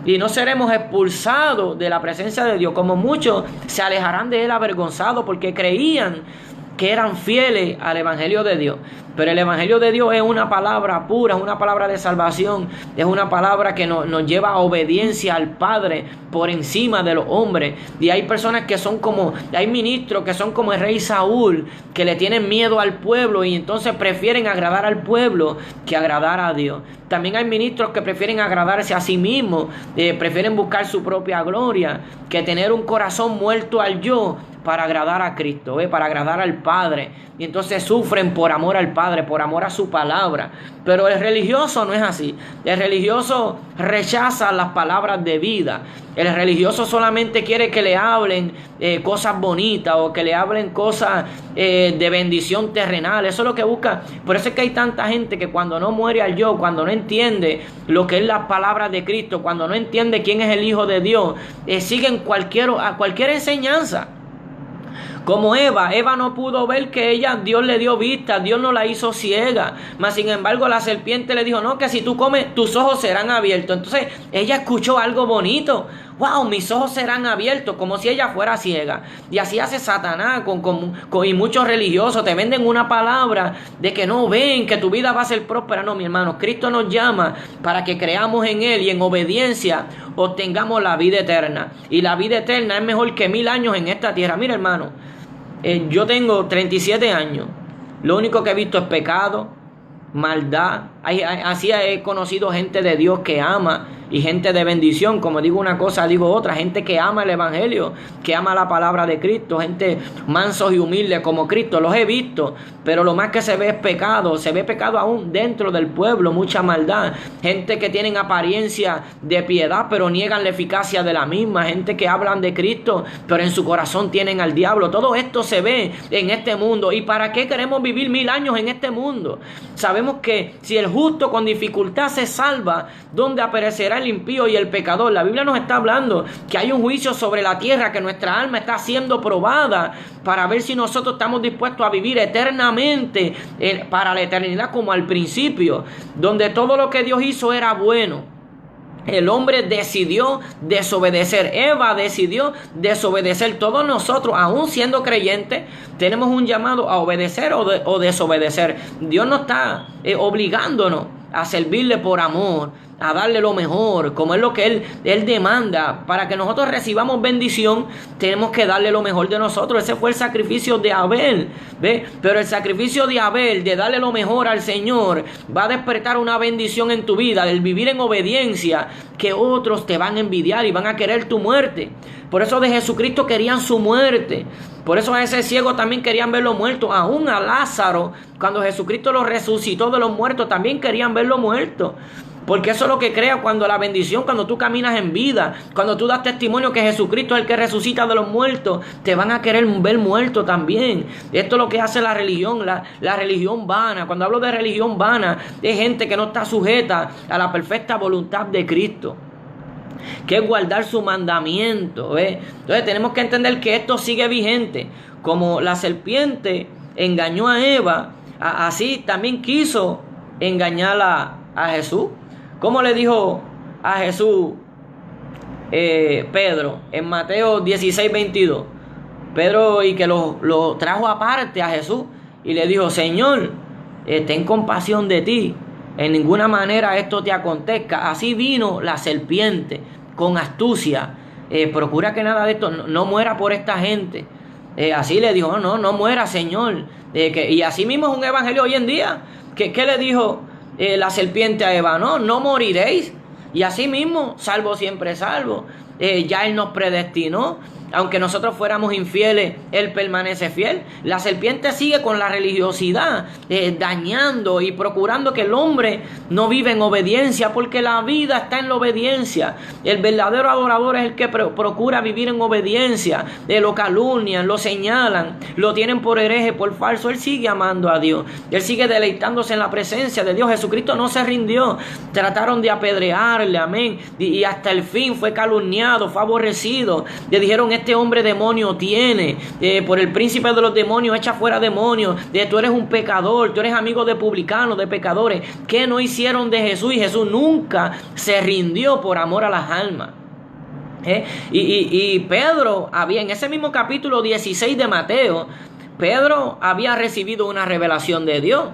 Y no seremos expulsados de la presencia de Dios, como muchos se alejarán de Él avergonzados porque creían que eran fieles al Evangelio de Dios. Pero el Evangelio de Dios es una palabra pura, es una palabra de salvación, es una palabra que nos lleva a obediencia al Padre por encima de los hombres. Y hay personas que son hay ministros que son como el rey Saúl, que le tienen miedo al pueblo y entonces prefieren agradar al pueblo que agradar a Dios. También hay ministros que prefieren agradarse a sí mismos, prefieren buscar su propia gloria, que tener un corazón muerto al yo para agradar a Cristo, para agradar al Padre. Y entonces sufren por amor al Padre, por amor a su palabra. Pero el religioso no es así. El religioso rechaza las palabras de vida. El religioso solamente quiere que le hablen cosas bonitas o que le hablen cosas de bendición terrenal. Eso es lo que busca. Por eso es que hay tanta gente que cuando no muere al yo, cuando no entiende lo que es las palabras de Cristo, cuando no entiende quién es el Hijo de Dios, siguen cualquier enseñanza. Como Eva no pudo ver que Dios le dio vista, Dios no la hizo ciega. Mas sin embargo la serpiente le dijo: no, que si tú comes tus ojos serán abiertos. Entonces ella escuchó algo bonito. Wow, mis ojos serán abiertos, como si ella fuera ciega. Y así hace Satanás y muchos religiosos. Te venden una palabra de que no ven, que tu vida va a ser próspera. No, mi hermano, Cristo nos llama para que creamos en Él y en obediencia obtengamos la vida eterna. Y la vida eterna es mejor que 1000 años en esta tierra. Mira, hermano, yo tengo 37 años. Lo único que he visto es pecado, maldad. Así he conocido gente de Dios que ama y gente de bendición. Como digo una cosa, digo otra. Gente que ama el Evangelio, que ama la palabra de Cristo. Gente mansos y humildes como Cristo. Los he visto. Pero lo más que se ve es pecado. Se ve pecado aún dentro del pueblo. Mucha maldad. Gente que tienen apariencia de piedad, pero niegan la eficacia de la misma. Gente que hablan de Cristo, pero en su corazón tienen al diablo. Todo esto se ve en este mundo. ¿Y para qué queremos vivir 1000 años en este mundo? Sabemos que si el justo con dificultad se salva, ¿dónde aparecerá el impío y el pecador? La Biblia nos está hablando que hay un juicio sobre la tierra, que nuestra alma está siendo probada para ver si nosotros estamos dispuestos a vivir eternamente para la eternidad como al principio, donde todo lo que Dios hizo era bueno. El hombre decidió desobedecer. Eva decidió desobedecer. Todos nosotros, aún siendo creyentes, tenemos un llamado a obedecer o desobedecer. Dios no está obligándonos a servirle por amor, a darle lo mejor, como es lo que Él demanda. Para que nosotros recibamos bendición, tenemos que darle lo mejor de nosotros. Ese fue el sacrificio de Abel, ¿ve? Pero el sacrificio de Abel, de darle lo mejor al Señor, va a despertar una bendición en tu vida, el vivir en obediencia, que otros te van a envidiar y van a querer tu muerte. Por eso de Jesucristo querían su muerte. Por eso a ese ciego también querían verlo muerto. Aún a Lázaro, cuando Jesucristo lo resucitó de los muertos, también querían verlo muerto. Porque eso es lo que crea cuando la bendición, cuando tú caminas en vida, cuando tú das testimonio que Jesucristo es el que resucita de los muertos, te van a querer ver muerto también. Esto es lo que hace la religión, la religión vana. Cuando hablo de religión vana, es gente que no está sujeta a la perfecta voluntad de Cristo, que es guardar su mandamiento. Entonces tenemos que entender que esto sigue vigente. Como la serpiente engañó a Eva, así también quiso engañar a Jesús. ¿Cómo le dijo a Jesús Pedro en Mateo 16:22? Pedro, y que lo trajo aparte a Jesús y le dijo: Señor, ten compasión de ti, en ninguna manera esto te acontezca. Así vino la serpiente con astucia, procura que nada de esto no muera por esta gente. Así le dijo: no muera, Señor. Y así mismo es un evangelio hoy en día. ¿Qué le dijo la serpiente a Eva? No moriréis. Y así mismo, salvo siempre salvo. Ya Él nos predestinó. Aunque nosotros fuéramos infieles, Él permanece fiel. La serpiente sigue con la religiosidad, dañando y procurando que el hombre no viva en obediencia, porque la vida está en la obediencia. El verdadero adorador es el que procura vivir en obediencia. Lo calumnian, lo señalan, lo tienen por hereje, por falso. Él sigue amando a Dios. Él sigue deleitándose en la presencia de Dios. Jesucristo no se rindió. Trataron de apedrearle, amén. Y hasta el fin fue calumniado, fue aborrecido. Le dijeron: este hombre demonio tiene, por el príncipe de los demonios echa fuera demonios, tú eres un pecador, tú eres amigo de publicanos, de pecadores. ¿Qué no hicieron de Jesús? Y Jesús nunca se rindió por amor a las almas. Y Pedro había, en ese mismo capítulo 16 de Mateo, Pedro había recibido una revelación de Dios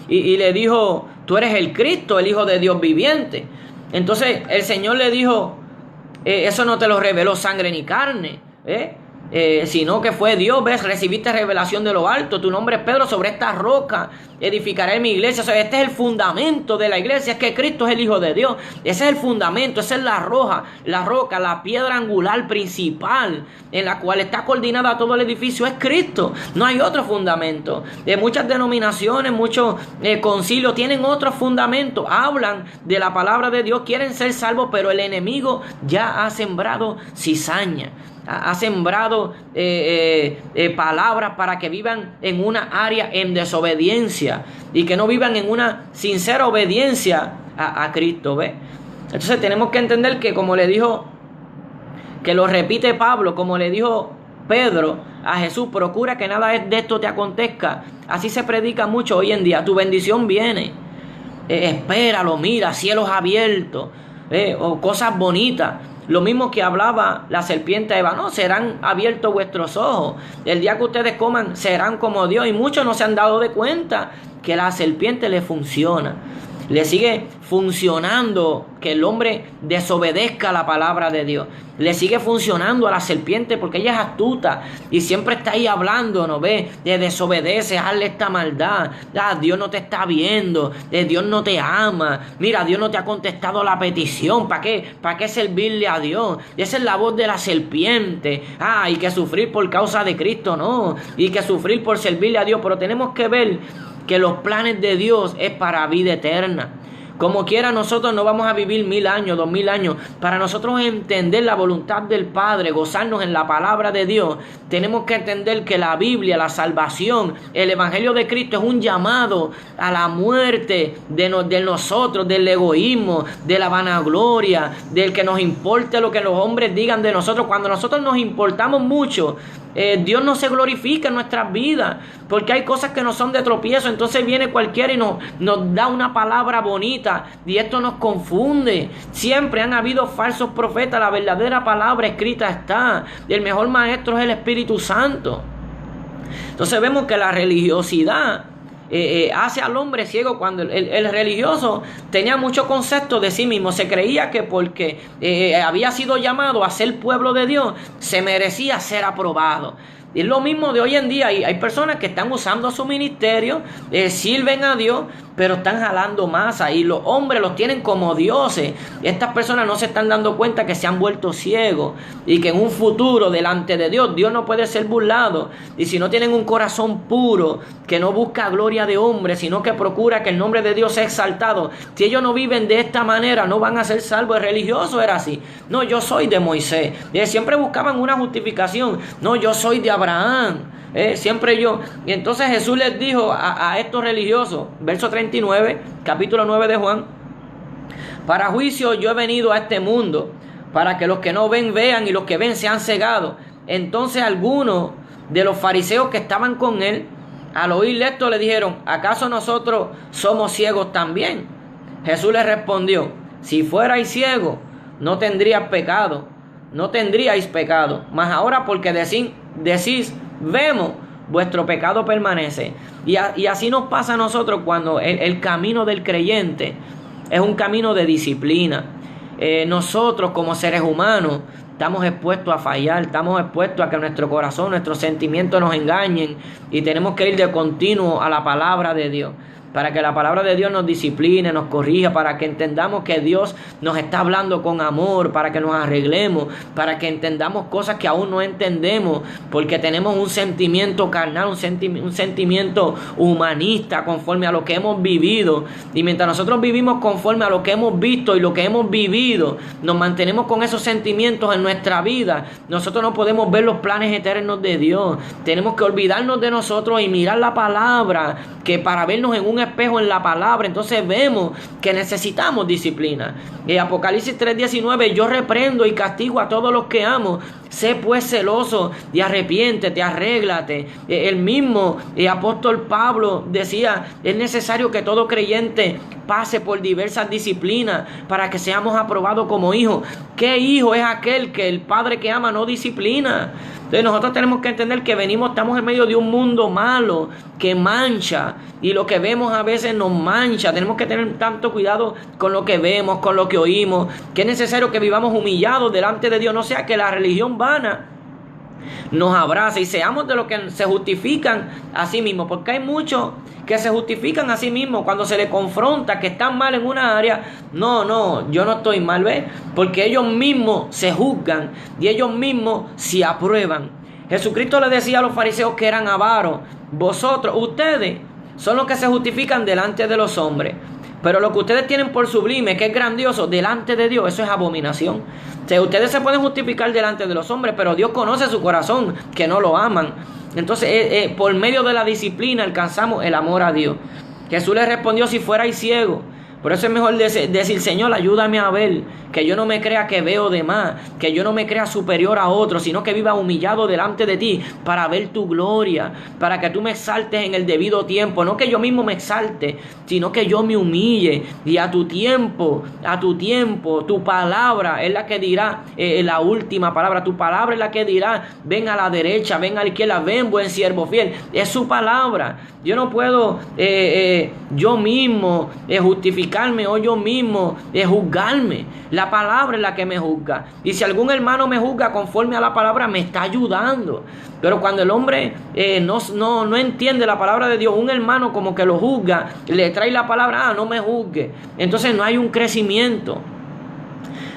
y le dijo: tú eres el Cristo, el Hijo de Dios viviente. Entonces el Señor le dijo: eso no te lo reveló sangre ni carne, sino que fue Dios. Recibiste revelación de lo alto. Tu nombre es Pedro, sobre esta roca edificaré mi iglesia. O sea, este es el fundamento de la iglesia, es que Cristo es el Hijo de Dios. Ese es el fundamento, esa es la roca, la piedra angular principal en la cual está coordinada todo el edificio, es Cristo. No hay otro fundamento. Muchas denominaciones, muchos concilios tienen otros fundamentos, hablan de la palabra de Dios, quieren ser salvos, pero el enemigo ya ha sembrado cizaña. Ha sembrado palabras para que vivan en una área en desobediencia y que no vivan en una sincera obediencia a Cristo. ¿Ve? Entonces tenemos que entender que, como le dijo, que lo repite Pablo, como le dijo Pedro a Jesús: procura que nada de esto te acontezca. Así se predica mucho hoy en día. Tu bendición viene. Espéralo, mira, cielos abiertos, o cosas bonitas. Lo mismo que hablaba la serpiente a Eva: no, serán abiertos vuestros ojos. El día que ustedes coman serán como Dios. Y muchos no se han dado de cuenta que la serpiente le funciona. Le sigue funcionando que el hombre desobedezca la palabra de Dios. Le sigue funcionando a la serpiente porque ella es astuta y siempre está ahí hablando, ¿no ve? De desobedece, hazle esta maldad. Dios no te está viendo, Dios no te ama. Mira, Dios no te ha contestado la petición. ¿Para qué? ¿Para qué servirle a Dios? Esa es la voz de la serpiente. Y que sufrir por causa de Cristo, no. Y que sufrir por servirle a Dios. Pero tenemos que ver que los planes de Dios es para vida eterna. Como quiera, nosotros no vamos a vivir 1000 años, 2000 años. Para nosotros entender la voluntad del Padre, gozarnos en la palabra de Dios, tenemos que entender que la Biblia, la salvación, el Evangelio de Cristo es un llamado a la muerte de nosotros, del egoísmo, de la vanagloria, del que nos importe lo que los hombres digan de nosotros. Cuando nosotros nos importamos mucho, Dios no se glorifica en nuestras vidas, porque hay cosas que no son de tropiezo. Entonces viene cualquiera y nos da una palabra bonita y esto nos confunde. Siempre han habido falsos profetas. La verdadera palabra escrita está. El mejor maestro es el Espíritu Santo. Entonces vemos que la religiosidad hace al hombre ciego. Cuando el religioso tenía mucho concepto de sí mismo, se creía que porque había sido llamado a ser pueblo de Dios, se merecía ser aprobado. Y es lo mismo de hoy en día. Hay personas que están usando su ministerio, sirven a Dios, pero están jalando masa y los hombres los tienen como dioses. Estas personas no se están dando cuenta que se han vuelto ciegos y que en un futuro delante de Dios no puede ser burlado. Y si no tienen un corazón puro, que no busca gloria de hombres, sino que procura que el nombre de Dios sea exaltado, si ellos no viven de esta manera, no van a ser salvos. El religioso era así: no, yo soy de Moisés. Siempre buscaban una justificación: no, yo soy de Abraham. Siempre yo. Y entonces Jesús les dijo a estos religiosos, verso 39, capítulo 9 de Juan: para juicio yo he venido a este mundo, para que los que no ven vean y los que ven sean cegados. Entonces algunos de los fariseos que estaban con él, al oír esto, le dijeron: ¿acaso nosotros somos ciegos también? Jesús les respondió: si fuerais ciegos, no tendríais pecado, mas ahora porque decís vemos, vuestro pecado permanece. Y así nos pasa a nosotros cuando el camino del creyente es un camino de disciplina. Nosotros como seres humanos estamos expuestos a fallar, estamos expuestos a que nuestro corazón, nuestros sentimientos nos engañen, y tenemos que ir de continuo a la palabra de Dios, para que la palabra de Dios nos discipline, nos corrija, para que entendamos que Dios nos está hablando con amor, para que nos arreglemos, para que entendamos cosas que aún no entendemos, porque tenemos un sentimiento carnal, un sentimiento humanista conforme a lo que hemos vivido. Y mientras nosotros vivimos conforme a lo que hemos visto y lo que hemos vivido, nos mantenemos con esos sentimientos en nuestra vida, nosotros no podemos ver los planes eternos de Dios. Tenemos que olvidarnos de nosotros y mirar la palabra, que para vernos en un espejo en la palabra, entonces vemos que necesitamos disciplina. Apocalipsis 3:19: yo reprendo y castigo a todos los que amo. Sé pues celoso y arrepiéntete, arréglate. El mismo apóstol Pablo decía: es necesario que todo creyente pase por diversas disciplinas para que seamos aprobados como hijos. ¿Qué hijo es aquel que el padre que ama no disciplina? Entonces nosotros tenemos que entender que estamos en medio de un mundo malo que mancha, y lo que vemos a veces nos mancha. Tenemos que tener tanto cuidado con lo que vemos, con lo que oímos, que es necesario que vivamos humillados delante de Dios, no sea que la religión vana nos abrace y seamos de los que se justifican a sí mismos, porque hay muchos que se justifican a sí mismos cuando se les confronta que están mal en una área. No, yo no estoy mal, ¿ves? Porque ellos mismos se juzgan y ellos mismos se aprueban. Jesucristo le decía a los fariseos que eran avaros: ustedes son los que se justifican delante de los hombres, pero lo que ustedes tienen por sublime, que es grandioso, delante de Dios, eso es abominación. O sea, ustedes se pueden justificar delante de los hombres, pero Dios conoce su corazón, que no lo aman. Entonces, por medio de la disciplina alcanzamos el amor a Dios. Jesús les respondió: si fuerais ciegos. Por eso es mejor decir: Señor, ayúdame a ver, que yo no me crea que veo de más, que yo no me crea superior a otro, sino que viva humillado delante de ti para ver tu gloria, para que tú me exaltes en el debido tiempo. No que yo mismo me exalte, sino que yo me humille, y a tu tiempo, tu palabra es la que dirá la última palabra. Tu palabra es la que dirá: ven a la derecha, ven a la izquierda, ven, buen siervo fiel. Es su palabra. Yo no puedo yo mismo justificarme, o yo mismo juzgarme. La palabra es la que me juzga. Y si algún hermano me juzga conforme a la palabra, me está ayudando. Pero cuando el hombre no entiende la palabra de Dios, un hermano como que lo juzga, le trae la palabra: no me juzgue. Entonces no hay un crecimiento.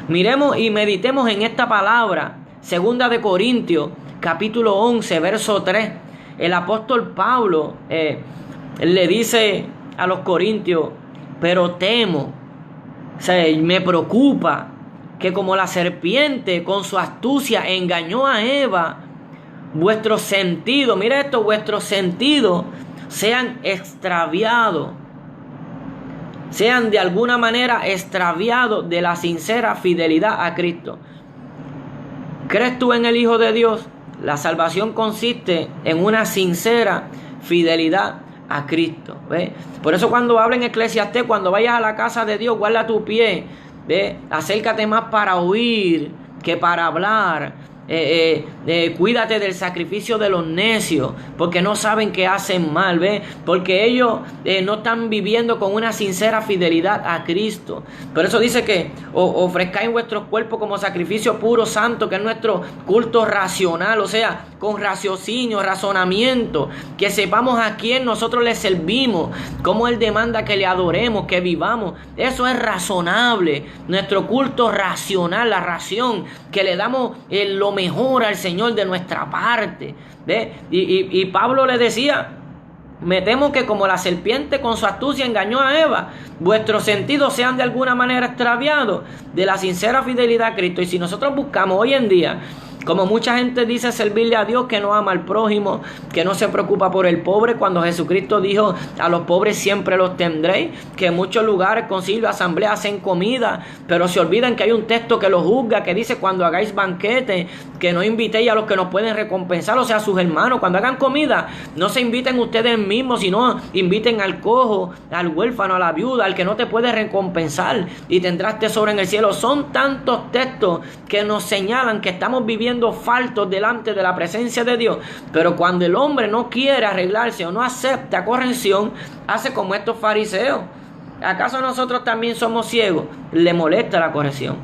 Miremos y meditemos en esta palabra. Segunda de Corintios, capítulo 11, verso 3. El apóstol Pablo le dice a los corintios: pero temo, o sea, me preocupa que como la serpiente con su astucia engañó a Eva, vuestros sentidos, mira esto, vuestros sentidos sean extraviados, sean de alguna manera extraviados de la sincera fidelidad a Cristo. ¿Crees tú en el Hijo de Dios? La salvación consiste en una sincera fidelidad a Cristo. ¿Ve? Por eso cuando habla en Eclesiastés, cuando vayas a la casa de Dios, guarda tu pie. ¿Ve? Acércate más para oír que para hablar. cuídate del sacrificio de los necios, porque no saben que hacen mal, ¿ves? Porque ellos no están viviendo con una sincera fidelidad a Cristo. Por eso dice que ofrezcáis vuestros cuerpos como sacrificio puro, santo, que es nuestro culto racional, o sea, con raciocinio, razonamiento, que sepamos a quién nosotros le servimos, cómo Él demanda que le adoremos, que vivamos. Eso es razonable, nuestro culto racional, la ración, que le damos lo mejor al Señor de nuestra parte, ¿ves? Y Pablo le decía: me temo que como la serpiente con su astucia engañó a Eva, vuestros sentidos sean de alguna manera extraviados de la sincera fidelidad a Cristo. Y si nosotros buscamos hoy en día, como mucha gente dice servirle a Dios, que no ama al prójimo, que no se preocupa por el pobre, cuando Jesucristo dijo: a los pobres siempre los tendréis, que en muchos lugares, concilios, asambleas hacen comida, pero se olvidan que hay un texto que lo juzga, que dice: cuando hagáis banquete, que no invitéis a los que nos pueden recompensar, o sea, a sus hermanos. Cuando hagan comida, no se inviten ustedes mismos, sino inviten al cojo, al huérfano, a la viuda, al que no te puede recompensar, y tendrás tesoro en el cielo. Son tantos textos que nos señalan que estamos viviendo faltos delante de la presencia de Dios. Pero cuando el hombre no quiere arreglarse o no acepta corrección, hace como estos fariseos. ¿Acaso nosotros también somos ciegos? Le molesta la corrección.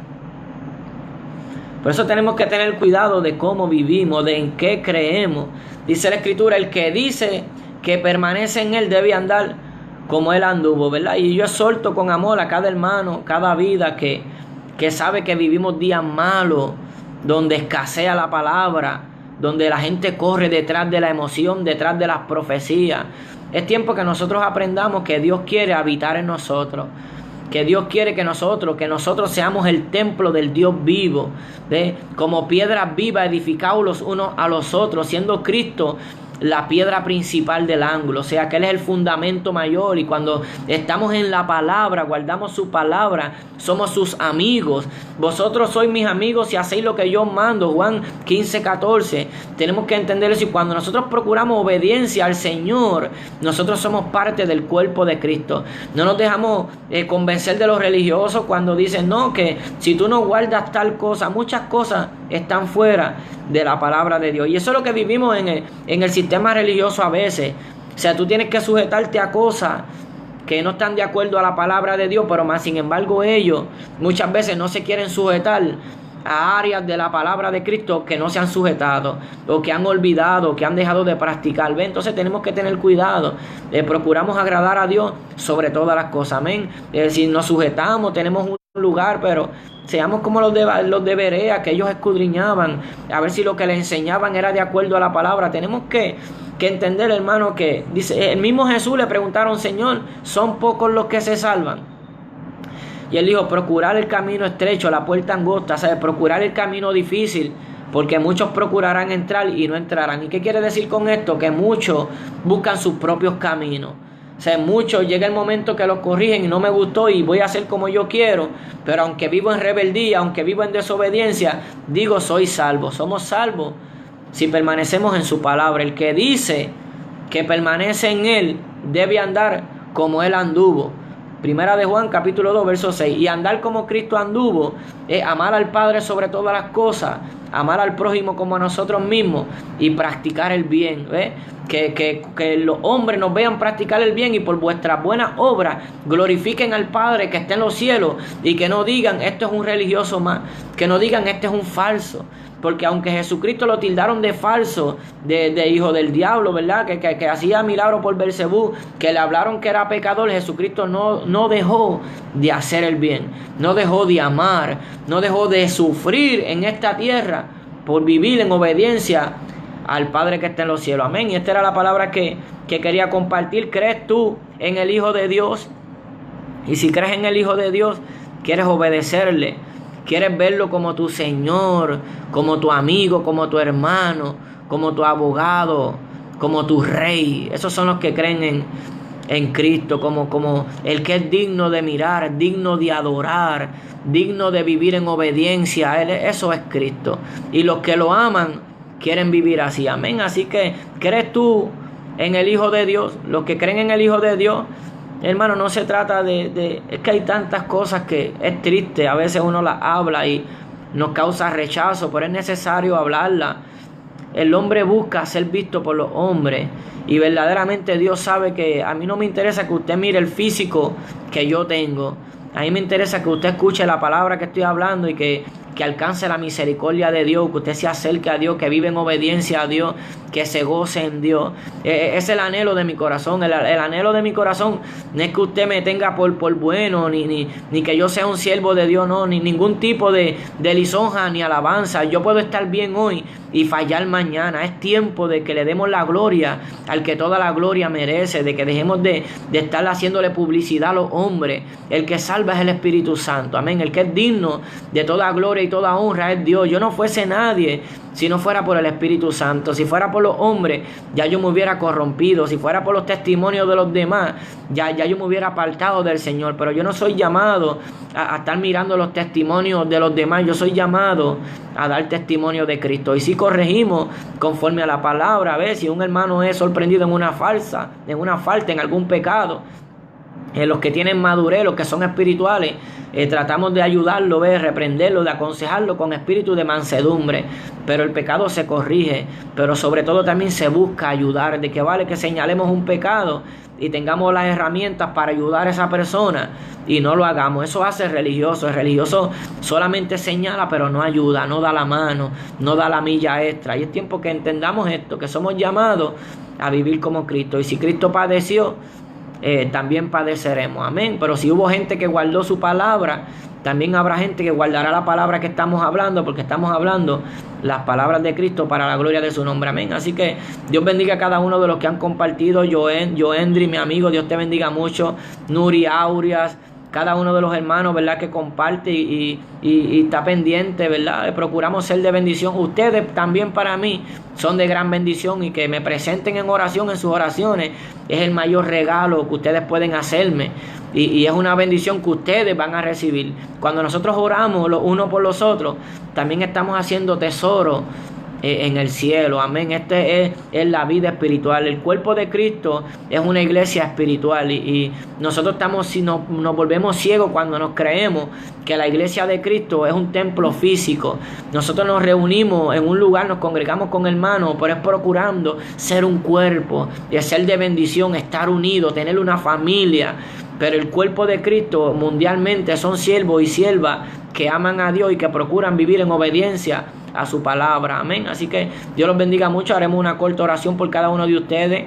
Por eso tenemos que tener cuidado de cómo vivimos, de en qué creemos. Dice la Escritura: el que dice que permanece en Él debe andar como Él anduvo, ¿verdad? Y yo exhorto con amor a cada hermano, cada vida que sabe que vivimos días malos, donde escasea la palabra, donde la gente corre detrás de la emoción, detrás de las profecías. Es tiempo que nosotros aprendamos que Dios quiere habitar en nosotros, que Dios quiere que nosotros seamos el templo del Dios vivo, ¿ves? Como piedras vivas edificados los unos a los otros, siendo Cristo la piedra principal del ángulo, o sea que Él es el fundamento mayor. Y cuando estamos en la palabra, guardamos su palabra, somos sus amigos. Vosotros sois mis amigos si hacéis lo que yo mando, Juan 15:14. Tenemos que entender eso. Y cuando nosotros procuramos obediencia al Señor, nosotros somos parte del cuerpo de Cristo. No nos dejamos convencer de los religiosos cuando dicen: no, que si tú no guardas tal cosa, muchas cosas están fuera de la palabra de Dios. Y eso es lo que vivimos en el sistema religioso a veces. O sea, tú tienes que sujetarte a cosas que no están de acuerdo a la palabra de Dios, pero más sin embargo ellos muchas veces no se quieren sujetar a áreas de la palabra de Cristo que no se han sujetado, o que han olvidado, que han dejado de practicar. ¿Ven? Entonces tenemos que tener cuidado. Procuramos agradar a Dios sobre todas las cosas. Amén. Si nos sujetamos, tenemos un lugar, pero seamos como los de Berea, que ellos escudriñaban a ver si lo que les enseñaban era de acuerdo a la palabra. Tenemos que entender, hermano, que dice el mismo Jesús. Le preguntaron: Señor, ¿son pocos los que se salvan? Y Él dijo: procurar el camino estrecho, la puerta angosta, ¿sabes? Procurar el camino difícil, porque muchos procurarán entrar y no entrarán. ¿Y qué quiere decir con esto? Que muchos buscan sus propios caminos. O sea, muchos llega el momento que los corrigen y no me gustó y voy a hacer como yo quiero, pero aunque vivo en rebeldía, aunque vivo en desobediencia, digo: soy salvo. Somos salvos si permanecemos en su palabra. El que dice que permanece en Él debe andar como Él anduvo. Primera de Juan capítulo 2 verso 6. Y andar como Cristo anduvo es amar al Padre sobre todas las cosas, amar al prójimo como a nosotros mismos y practicar el bien. ¿Ves? Que los hombres nos vean practicar el bien y por vuestras buenas obras glorifiquen al Padre que está en los cielos, y que no digan: esto es un religioso más, que no digan: este es un falso. Porque aunque Jesucristo lo tildaron de falso, de hijo del diablo, ¿verdad? Que hacía milagros por Belcebú, que le hablaron que era pecador, Jesucristo no dejó de hacer el bien, no dejó de amar, no dejó de sufrir en esta tierra por vivir en obediencia al Padre que está en los cielos. Amén. Y esta era la palabra que quería compartir. ¿Crees tú en el Hijo de Dios? Y si crees en el Hijo de Dios, quieres obedecerle, quieres verlo como tu Señor, como tu amigo, como tu hermano, como tu abogado, como tu rey. Esos son los que creen en Cristo, como el que es digno de mirar, digno de adorar, digno de vivir en obediencia a Él. Eso es Cristo. Y los que lo aman quieren vivir así. Amén. Así que, ¿crees tú en el Hijo de Dios? Los que creen en el Hijo de Dios, hermano, no se trata es que hay tantas cosas que es triste. A veces uno las habla y nos causa rechazo, pero es necesario hablarla. El hombre busca ser visto por los hombres y verdaderamente Dios sabe que a mí no me interesa que usted mire el físico que yo tengo. A mí me interesa que usted escuche la palabra que estoy hablando y que alcance la misericordia de Dios, que usted se acerque a Dios, que vive en obediencia a Dios, que se goce en Dios. Es el anhelo de mi corazón. El anhelo de mi corazón no es que usted me tenga por bueno, ni que yo sea un siervo de Dios, no, ni ningún tipo de lisonja ni alabanza. Yo puedo estar bien hoy y fallar mañana. Es tiempo de que le demos la gloria al que toda la gloria merece, de que dejemos de estar haciéndole publicidad a los hombres. El que salva es el Espíritu Santo, amén. El que es digno de toda gloria y toda honra es Dios. Yo no fuese nadie si no fuera por el Espíritu Santo. Si fuera por los hombres, ya yo me hubiera corrompido. Si fuera por los testimonios de los demás, ya yo me hubiera apartado del Señor. Pero yo no soy llamado a estar mirando los testimonios de los demás. Yo soy llamado a dar testimonio de Cristo. Y si corregimos conforme a la palabra, a ver si un hermano es sorprendido en una falta, en algún pecado, los que tienen madurez, los que son espirituales, tratamos de ayudarlo, de reprenderlo, de aconsejarlo con espíritu de mansedumbre. Pero el pecado se corrige, pero sobre todo también se busca ayudar. De que vale que señalemos un pecado y tengamos las herramientas para ayudar a esa persona y no lo hagamos. Eso hace religioso. El religioso solamente señala pero no ayuda, no da la mano, no da la milla extra. Y es tiempo que entendamos esto, que somos llamados a vivir como Cristo. Y si Cristo padeció, también padeceremos, amén. Pero si hubo gente que guardó su palabra, también habrá gente que guardará la palabra que estamos hablando, porque estamos hablando las palabras de Cristo para la gloria de su nombre, amén. Así que Dios bendiga a cada uno de los que han compartido. Joendry, mi amigo, Dios te bendiga mucho. Nuri, Aurias, cada uno de los hermanos, ¿verdad?, que comparte y está pendiente, ¿verdad? Procuramos ser de bendición. Ustedes también para mí son de gran bendición, y que me presenten en oración, en sus oraciones, es el mayor regalo que ustedes pueden hacerme. Y es una bendición que ustedes van a recibir. Cuando nosotros oramos los unos por los otros, también estamos haciendo tesoro en el cielo, amén. Este es la vida espiritual. El cuerpo de Cristo es una iglesia espiritual, y nosotros estamos, si nos volvemos ciegos cuando nos creemos que la iglesia de Cristo es un templo físico. Nosotros nos reunimos en un lugar, nos congregamos con hermanos, pero es procurando ser un cuerpo, y ser de bendición, estar unidos, tener una familia. Pero el cuerpo de Cristo mundialmente son siervos y siervas que aman a Dios y que procuran vivir en obediencia a su palabra, amén. Así que Dios los bendiga mucho. Haremos una corta oración por cada uno de ustedes,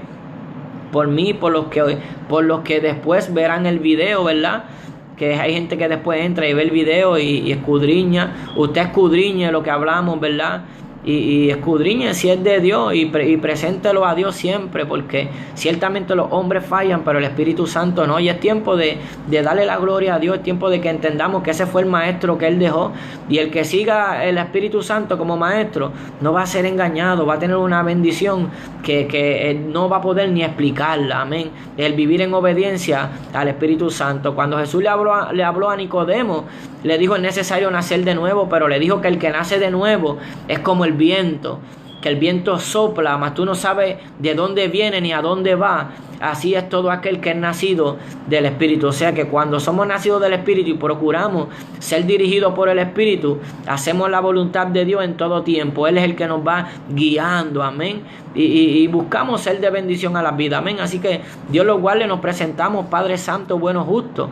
por mí, por los que después verán el video, ¿verdad? Que hay gente que después entra y ve el video y escudriña. Usted escudriñe lo que hablamos, ¿verdad? Y escudriñe si es de Dios, y preséntelo a Dios siempre, porque ciertamente los hombres fallan, pero el Espíritu Santo no. Y es tiempo de darle la gloria a Dios. Es tiempo de que entendamos que ese fue el maestro que Él dejó, y el que siga el Espíritu Santo como maestro no va a ser engañado, va a tener una bendición que no va a poder ni explicarla, amén. El vivir en obediencia al Espíritu Santo. Cuando Jesús le habló a Nicodemo, le dijo: es necesario nacer de nuevo, pero le dijo que el que nace de nuevo es como el viento, que el viento sopla, mas tú no sabes de dónde viene ni a dónde va. Así es todo aquel que es nacido del Espíritu. O sea que cuando somos nacidos del Espíritu y procuramos ser dirigidos por el Espíritu, hacemos la voluntad de Dios en todo tiempo. Él es el que nos va guiando, amén. Y buscamos ser de bendición a la vida, amén. Así que Dios los guarde. Nos presentamos, Padre Santo, bueno, justo,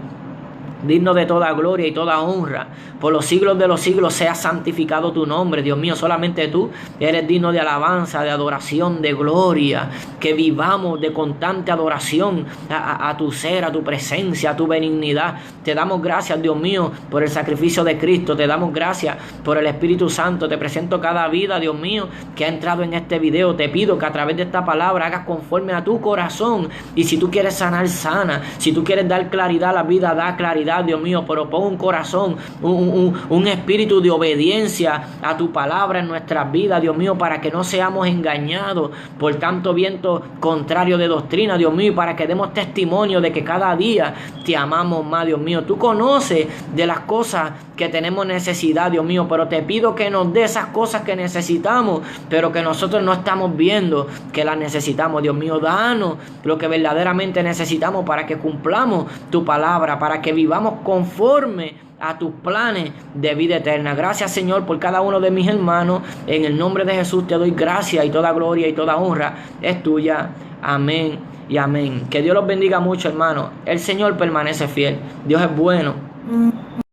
digno de toda gloria y toda honra, por los siglos de los siglos sea santificado tu nombre. Dios mío, solamente tú eres digno de alabanza, de adoración, de gloria. Que vivamos de constante adoración a tu ser, a tu presencia, a tu benignidad. Te damos gracias, Dios mío, por el sacrificio de Cristo. Te damos gracias por el Espíritu Santo. Te presento cada vida, Dios mío, que ha entrado en este video. Te pido que a través de esta palabra hagas conforme a tu corazón. Y si tú quieres sanar, sana. Si tú quieres dar claridad a la vida, da claridad, Dios mío. Pero pon un corazón, un espíritu de obediencia a tu palabra en nuestras vidas, Dios mío, para que no seamos engañados por tanto viento contrario de doctrina, Dios mío, y para que demos testimonio de que cada día te amamos más, Dios mío. Tú conoces de las cosas que tenemos necesidad, Dios mío, pero te pido que nos dé esas cosas que necesitamos, pero que nosotros no estamos viendo que las necesitamos, Dios mío. Danos lo que verdaderamente necesitamos para que cumplamos tu palabra, para que vivamos conforme a tus planes de vida eterna. Gracias, Señor, por cada uno de mis hermanos. En el nombre de Jesús te doy gracias, y toda gloria y toda honra es tuya. Amén y amén. Que Dios los bendiga mucho, hermanos. El Señor permanece fiel. Dios es bueno.